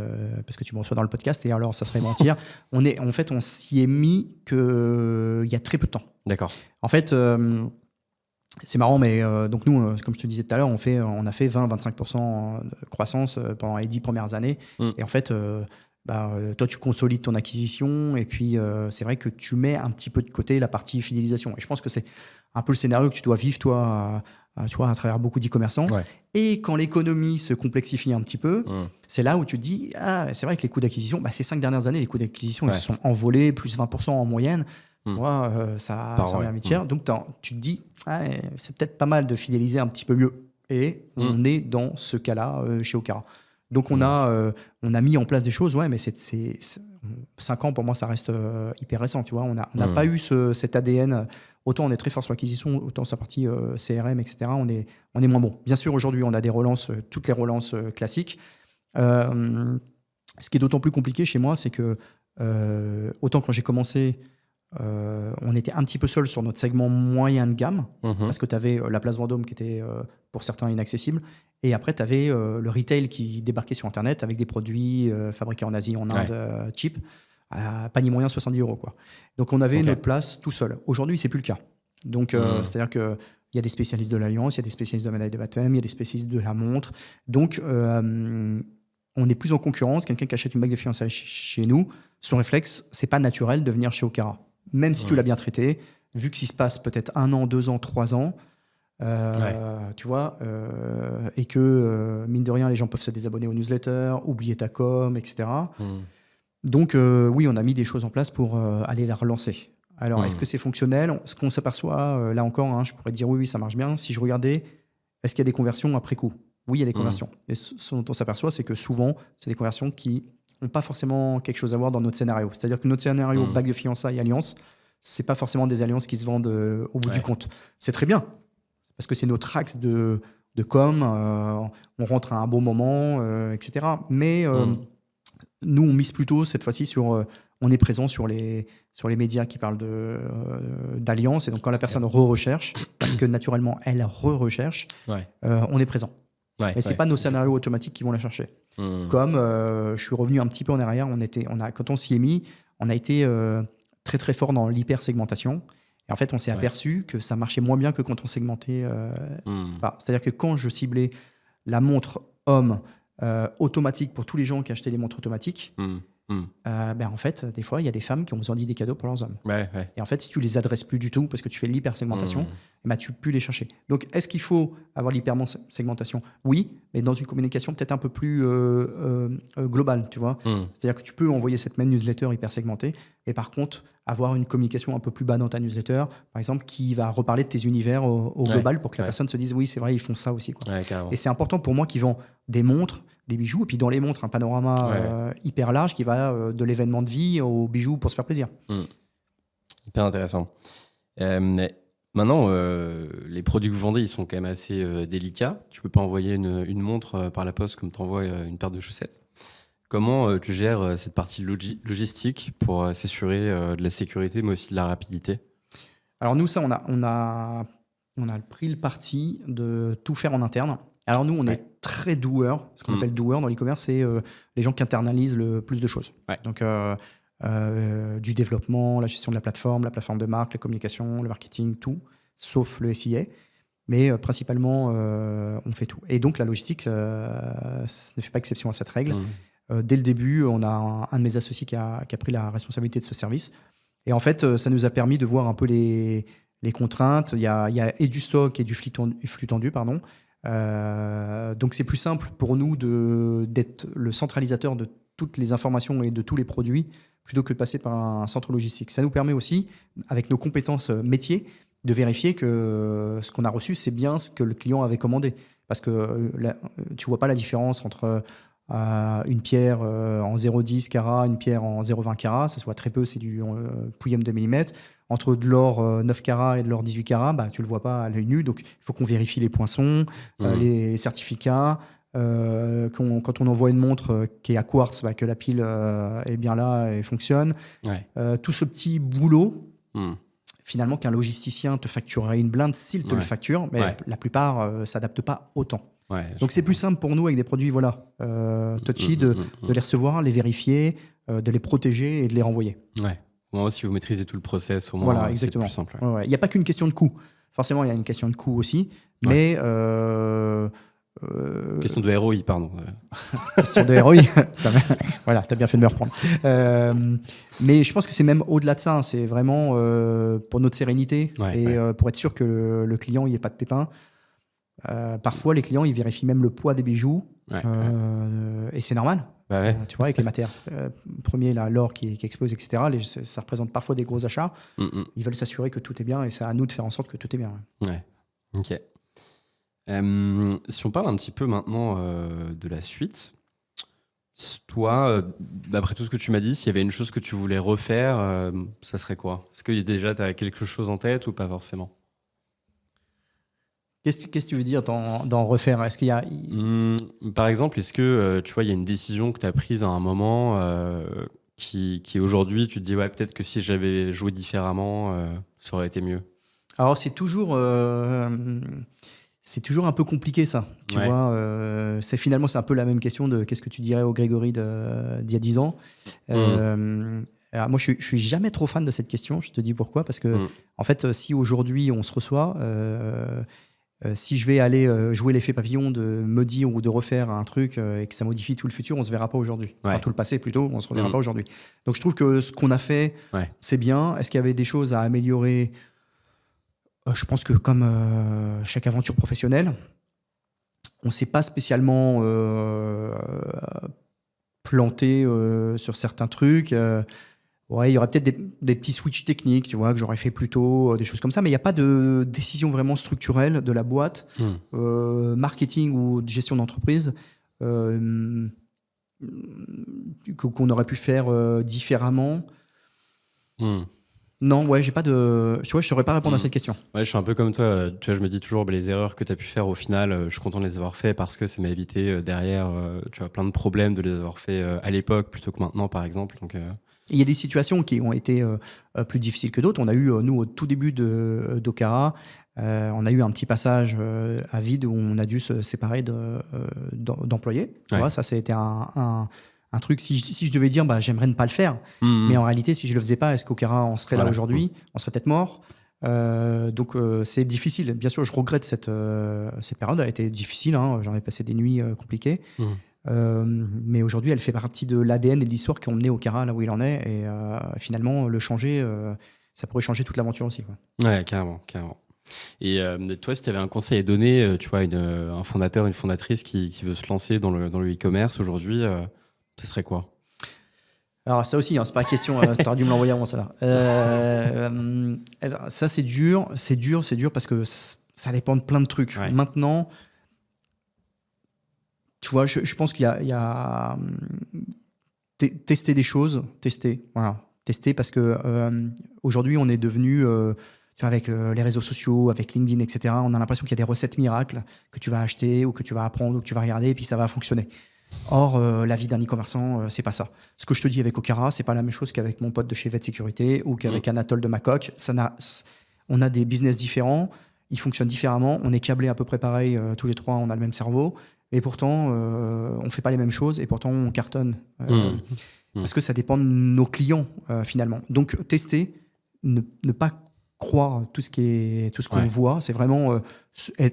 parce que tu me reçois dans le podcast et alors ça serait mentir. On s'y est mis il y a très peu de temps. D'accord. En fait, c'est marrant, mais donc nous, comme je te disais tout à l'heure, on a fait 20-25% de croissance pendant les 10 premières années. Et en fait, toi, tu consolides ton acquisition et puis c'est vrai que tu mets un petit peu de côté la partie fidélisation. Et je pense que c'est un peu le scénario que tu dois vivre, toi, à travers beaucoup d'e-commerçants. Ouais. Et quand l'économie se complexifie un petit peu, c'est là où tu te dis, c'est vrai que les coûts d'acquisition, ces 5 dernières années, les coûts d'acquisition ils se sont envolés, plus 20% en moyenne. Ça revient vite cher. Donc, tu te dis, c'est peut-être pas mal de fidéliser un petit peu mieux. Et on est dans ce cas-là chez Okara. Donc, on a mis en place des choses, mais 5 ans, pour moi, ça reste hyper récent. Tu vois, on n'a pas eu cet ADN. Autant on est très fort sur l'acquisition, autant sur la partie CRM, etc., on est moins bon. Bien sûr, aujourd'hui, on a des relances, toutes les relances classiques. Ce qui est d'autant plus compliqué chez moi, c'est que autant quand j'ai commencé, on était un petit peu seul sur notre segment moyen de gamme, parce que tu avais la place Vendôme qui était pour certains inaccessible, et après tu avais le retail qui débarquait sur Internet avec des produits fabriqués en Asie, en Inde, cheap, à panier moyen 70 €. Quoi. Donc on avait notre place tout seul. Aujourd'hui, c'est plus le cas. Donc c'est-à-dire qu'il y a des spécialistes de l'alliance, il y a des spécialistes de la médaille de baptême, il y a des spécialistes de la montre. Donc on est plus en concurrence. Quelqu'un qui achète une bague de fiançailles chez nous, son réflexe, c'est pas naturel de venir chez Okara. Même si tu l'as bien traité, vu qu'il se passe peut-être 1 an, 2 ans, 3 ans, tu vois, et que, mine de rien, les gens peuvent se désabonner aux newsletters, oublier ta com, etc. Donc, oui, on a mis des choses en place pour aller la relancer. Alors, est-ce que c'est fonctionnel ? Ce qu'on s'aperçoit, là encore, je pourrais te dire oui, ça marche bien. Si je regardais, est-ce qu'il y a des conversions après coup ? Oui, il y a des conversions. Et ce dont on s'aperçoit, c'est que souvent, c'est des conversions qui n'ont pas forcément quelque chose à voir dans notre scénario. C'est-à-dire que notre scénario bague de fiançailles, alliance, c'est pas forcément des alliances qui se vendent au bout du compte. C'est très bien, parce que c'est notre axe de com, on rentre à un bon moment, etc. Mais nous, on mise plutôt cette fois-ci sur... on est présent sur les médias qui parlent d'alliance. Et donc, quand la personne re-recherche, parce que naturellement, elle re-recherche, on est présent. Mais ce n'est pas nos scénarios automatiques qui vont la chercher. Comme je suis revenu un petit peu en arrière, quand on s'y est mis, on a été très très fort dans l'hyper-segmentation. Et en fait, on s'est aperçu que ça marchait moins bien que quand on segmentait. C'est-à-dire que quand je ciblais la montre homme automatique pour tous les gens qui achetaient des montres automatiques, en fait, des fois, il y a des femmes qui ont besoin d'idées cadeaux pour leurs hommes. Et en fait, si tu les adresses plus du tout parce que tu fais l'hyper-segmentation, tu ne peux plus les chercher. Donc, est-ce qu'il faut avoir l'hyper-segmentation ? Oui, mais dans une communication peut-être un peu plus globale, tu vois. C'est-à-dire que tu peux envoyer cette même newsletter hyper-segmentée, et par contre, avoir une communication un peu plus bas dans ta newsletter, par exemple, qui va reparler de tes univers au global pour que la personne se dise « oui, c'est vrai, ils font ça aussi ». Et c'est important pour moi qu'ils vendent des montres, des bijoux, et puis dans les montres, un panorama hyper large qui va de l'événement de vie aux bijoux pour se faire plaisir. Hyper intéressant. Maintenant, les produits que vous vendez, ils sont quand même assez délicats. Tu peux pas envoyer une montre par la poste comme tu envoies une paire de chaussettes. Comment tu gères cette partie logistique pour s'assurer de la sécurité, mais aussi de la rapidité ? Alors nous, ça, on a pris le parti de tout faire en interne. Alors nous, on est très doueurs. Ce qu'on appelle doueurs dans l'e-commerce, c'est les gens qui internalisent le plus de choses. Donc, du développement, la gestion de la plateforme de marque, la communication, le marketing, tout, sauf le SIA. Mais principalement, on fait tout. Et donc, la logistique ne fait pas exception à cette règle. Dès le début, on a un de mes associés qui a pris la responsabilité de ce service. Et en fait, ça nous a permis de voir un peu les contraintes. Il y a et du stock et du flux tendu, pardon. Donc c'est plus simple pour nous d'être le centralisateur de toutes les informations et de tous les produits plutôt que de passer par un centre logistique. Ça nous permet aussi, avec nos compétences métiers, de vérifier que ce qu'on a reçu, c'est bien ce que le client avait commandé. Parce que tu ne vois pas la différence entre une pierre en 0,10 carats, une pierre en 0,20 carats, ça se voit très peu, c'est du pouillème de millimètres. Entre de l'or 9 carats et de l'or 18 carats, tu ne le vois pas à l'œil nu. Donc, il faut qu'on vérifie les poinçons, les certificats. Quand on envoie une montre qui est à quartz, que la pile est bien là et fonctionne. Tout ce petit boulot, finalement, qu'un logisticien te facturerait une blinde s'il te le facture, mais la plupart ne s'adaptent pas autant. Donc, c'est plus simple pour nous avec des produits touchy de les recevoir, les vérifier, de les protéger et de les renvoyer. Moi, si vous maîtrisez tout le process, au moins, exactement. c'est plus simple. Il n'y a pas qu'une question de coût. Forcément, il y a une question de coût aussi. Mais question de ROI, pardon. Question de ROI. Voilà, tu as bien fait de me reprendre. Mais je pense que c'est même au-delà de ça. C'est vraiment pour notre sérénité et pour être sûr que le client, il n'y ait pas de pépin. Parfois, les clients, ils vérifient même le poids des bijoux. Et c'est normal. Tu vois, avec les matières premiers, l'or qui explose, etc., ça représente parfois des gros achats. Ils veulent s'assurer que tout est bien et c'est à nous de faire en sorte que tout est bien. Ok. Si on parle un petit peu maintenant de la suite, toi, d'après tout ce que tu m'as dit, s'il y avait une chose que tu voulais refaire, ça serait quoi ? Est-ce que déjà tu as quelque chose en tête ou pas forcément ? Qu'est-ce que tu veux dire dans refaire ? Est-ce qu'il y a... Par exemple, est-ce que tu vois, il y a une décision que tu as prise à un moment qui aujourd'hui, tu te dis peut-être que si j'avais joué différemment, ça aurait été mieux. Alors c'est toujours un peu compliqué ça. Tu vois, c'est un peu la même question de qu'est-ce que tu dirais au Grégory d'il y a 10 ans. Alors moi, je suis jamais trop fan de cette question. Je te dis pourquoi. Parce que en fait, si aujourd'hui on se reçoit, si je vais aller jouer l'effet papillon de me dire ou de refaire un truc et que ça modifie tout le futur, on se verra pas aujourd'hui. Enfin, tout le passé plutôt, on se reverra pas aujourd'hui. Donc je trouve que ce qu'on a fait, c'est bien. Est-ce qu'il y avait des choses à améliorer ? Je pense que comme chaque aventure professionnelle, on s'est pas spécialement planté sur certains trucs. Il y aurait peut-être des petits switches techniques, tu vois, que j'aurais fait plus tôt, des choses comme ça, mais il n'y a pas de décision vraiment structurelle de la boîte, marketing ou de gestion d'entreprise, qu'on aurait pu faire différemment. Non, ouais, j'ai pas de. Tu vois, je saurais pas répondre à cette question. Ouais, je suis un peu comme toi. Tu vois, je me dis toujours, les erreurs que tu as pu faire au final, je suis content de les avoir fait parce que ça m'a évité derrière, tu vois, plein de problèmes de les avoir fait à l'époque plutôt que maintenant, par exemple. Donc, Il y a des situations qui ont été plus difficiles que d'autres. On a eu, nous, au tout début d'Okara, on a eu un petit passage à vide où on a dû se séparer d'employés. Tu vois, ça, c'était un truc. Si je devais dire, bah, j'aimerais ne pas le faire. Mais en réalité, si je le faisais pas, est-ce qu'Okara en serait là aujourd'hui? On serait peut-être mort. Donc, c'est difficile. Bien sûr, je regrette cette période. Elle a été difficile. Hein. J'en ai passé des nuits compliquées. Mais aujourd'hui, elle fait partie de l'ADN et de l'histoire qui ont mené Okara là où il en est. Et finalement, le changer, ça pourrait changer toute l'aventure aussi, quoi. Ouais, carrément, carrément. Et toi, si tu avais un conseil à donner, tu vois, un fondateur, une fondatrice qui veut se lancer dans le e-commerce aujourd'hui, ce serait quoi? Alors ça aussi, hein, c'est pas la question. T'aurais dû me l'envoyer avant, ça là. Ça, c'est dur parce que ça dépend de plein de trucs. Ouais. Maintenant, tu vois, je pense qu'il y a tester des choses, tester parce que aujourd'hui, on est devenu, tu vois, avec les réseaux sociaux, avec LinkedIn, etc. On a l'impression qu'il y a des recettes miracles que tu vas acheter ou que tu vas apprendre ou que tu vas regarder et puis ça va fonctionner. Or, la vie d'un e-commerçant, c'est pas ça. Ce que je te dis avec Okara, c'est pas la même chose qu'avec mon pote de chez Vet Sécurité ou qu'avec Anatole de Macoq. On a des business différents, ils fonctionnent différemment, on est câblés à peu près pareil, tous les trois, on a le même cerveau, et pourtant, on fait pas les mêmes choses, et pourtant, on cartonne. Parce que ça dépend de nos clients, finalement. Donc, tester, ne pas croire tout ce qu'on voit, c'est vraiment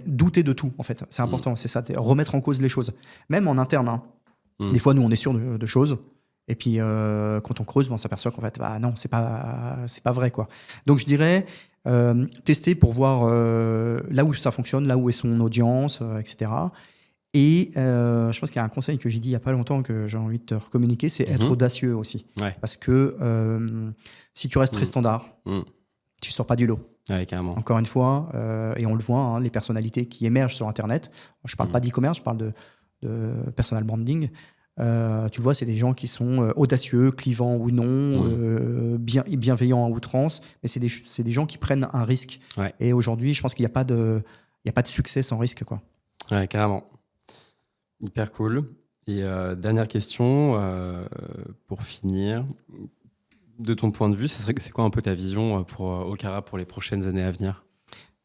douter de tout, en fait. C'est important, c'est ça, remettre en cause les choses. Même en interne, hein. Des fois, nous, on est sûr de choses. Et puis, quand on creuse, on s'aperçoit qu'en fait, bah non, c'est pas vrai, quoi. Donc, je dirais tester pour voir là où ça fonctionne, là où est son audience, etc. Et je pense qu'il y a un conseil que j'ai dit il n'y a pas longtemps que j'ai envie de te recommuniquer, c'est être audacieux aussi. Ouais. Parce que si tu restes très standard, tu ne sors pas du lot. Ouais, carrément. Encore une fois, et on le voit, hein, les personnalités qui émergent sur Internet, je ne parle pas d'e-commerce, je parle de personal branding. Tu le vois, c'est des gens qui sont audacieux, clivants ou non, bienveillants à outrance, mais c'est des gens qui prennent un risque. Ouais. Et aujourd'hui, je pense qu'il n'y a pas de succès sans risque, quoi. Ouais, carrément. Hyper cool. Et dernière question, pour finir. De ton point de vue, c'est quoi un peu ta vision pour Okara pour les prochaines années à venir?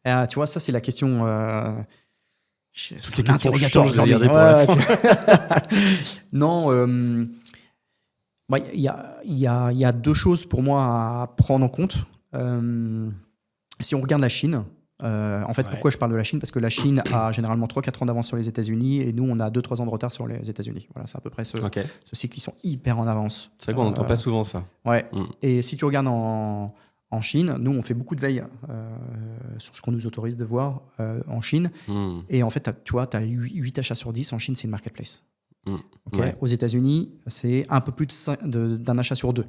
Tu vois, ça, c'est la question... Toutes les questions changent aujourd'hui. Pour la fin. Non, il y a deux choses pour moi à prendre en compte. Si on regarde la Chine, en fait, pourquoi je parle de la Chine? Parce que la Chine a généralement 3-4 ans d'avance sur les États-Unis et nous, on a 2-3 ans de retard sur les États-Unis. Voilà, c'est à peu près ce cycle. Ils sont hyper en avance. C'est vrai qu'on n'entend pas souvent ça. Ouais. Et si tu regardes en Chine, nous, on fait beaucoup de veille sur ce qu'on nous autorise de voir en Chine. Et en fait, tu vois, tu as 8 achats sur 10. En Chine, c'est une marketplace. Okay. Aux États-Unis, c'est un peu plus d'un achat sur 2.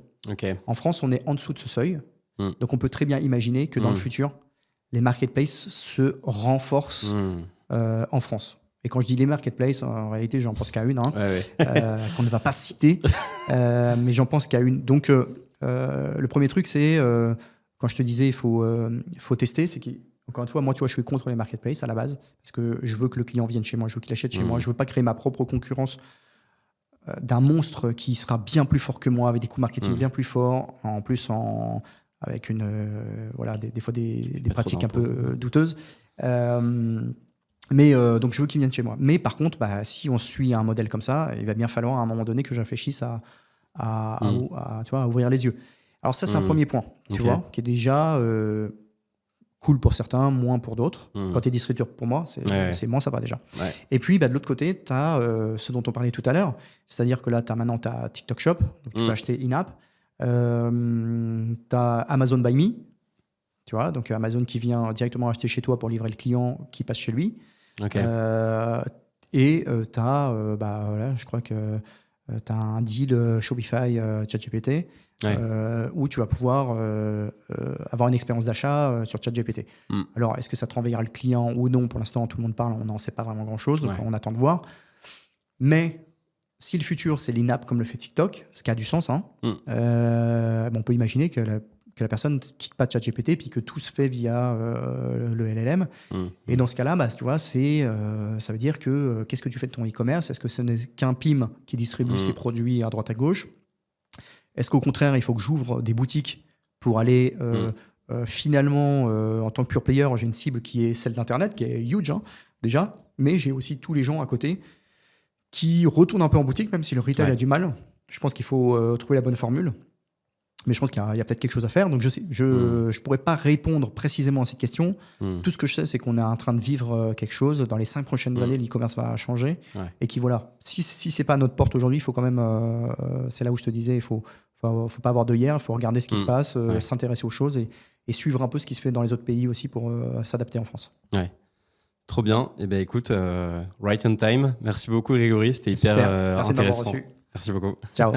En France, on est en dessous de ce seuil. Donc, on peut très bien imaginer que dans le futur, les marketplaces se renforcent en France. Et quand je dis les marketplaces, en réalité, j'en pense qu'à une, hein, qu'on ne va pas citer, mais j'en pense qu'à une. Donc, le premier truc, c'est, quand je te disais, il faut tester, c'est qu'encore une fois, moi, tu vois, je suis contre les marketplaces à la base, parce que je veux que le client vienne chez moi, je veux qu'il achète chez moi, je veux pas créer ma propre concurrence d'un monstre qui sera bien plus fort que moi, avec des coûts marketing bien plus forts, en plus avec des fois des pratiques un peu douteuses. Mais donc, je veux qu'ils viennent chez moi. Mais par contre, si on suit un modèle comme ça, il va bien falloir à un moment donné que je réfléchisse à ouvrir les yeux. Alors ça, c'est un premier point, tu vois, qui est déjà cool pour certains, moins pour d'autres. Quand tu es distributeur, pour moi, c'est moins sympa déjà. Et puis, de l'autre côté, tu as ce dont on parlait tout à l'heure, c'est-à-dire que là, maintenant, tu as TikTok Shop, donc tu peux acheter in-app. Tu as Amazon Buy Me, tu vois, donc Amazon qui vient directement acheter chez toi pour livrer le client qui passe chez lui. Et tu as, je crois que tu as un deal Shopify ChatGPT où tu vas pouvoir avoir une expérience d'achat sur ChatGPT. Alors, est-ce que ça te renverra le client ou non? Pour l'instant, tout le monde parle, on n'en sait pas vraiment grand-chose, donc on attend de voir. Mais si le futur, c'est l'in-app comme le fait TikTok, ce qui a du sens, hein, on peut imaginer que que la personne ne quitte pas ChatGPT puis que tout se fait via le LLM. Et dans ce cas-là, bah, tu vois, ça veut dire que qu'est-ce que tu fais de ton e-commerce? Est-ce que ce n'est qu'un PIM qui distribue ses produits à droite à gauche? Est-ce qu'au contraire, il faut que j'ouvre des boutiques pour aller finalement, en tant que pure player, j'ai une cible qui est celle d'Internet, qui est huge déjà, mais j'ai aussi tous les gens à côté qui retournent un peu en boutique, même si le retail a du mal. Je pense qu'il faut trouver la bonne formule. Mais je pense qu'il y a peut-être quelque chose à faire. Donc, je pourrais pas répondre précisément à cette question. Tout ce que je sais, c'est qu'on est en train de vivre quelque chose. Dans les 5 prochaines années, l'e-commerce va changer. Et qui, voilà, si c'est pas à notre porte aujourd'hui, il faut quand même... c'est là où je te disais, il faut pas avoir d'œillère, il faut regarder ce qui se passe, s'intéresser aux choses et suivre un peu ce qui se fait dans les autres pays aussi pour s'adapter en France. Ouais. Trop bien. Eh ben, écoute, right on time. Merci beaucoup, Grégory. C'était hyper intéressant. Merci beaucoup. Ciao.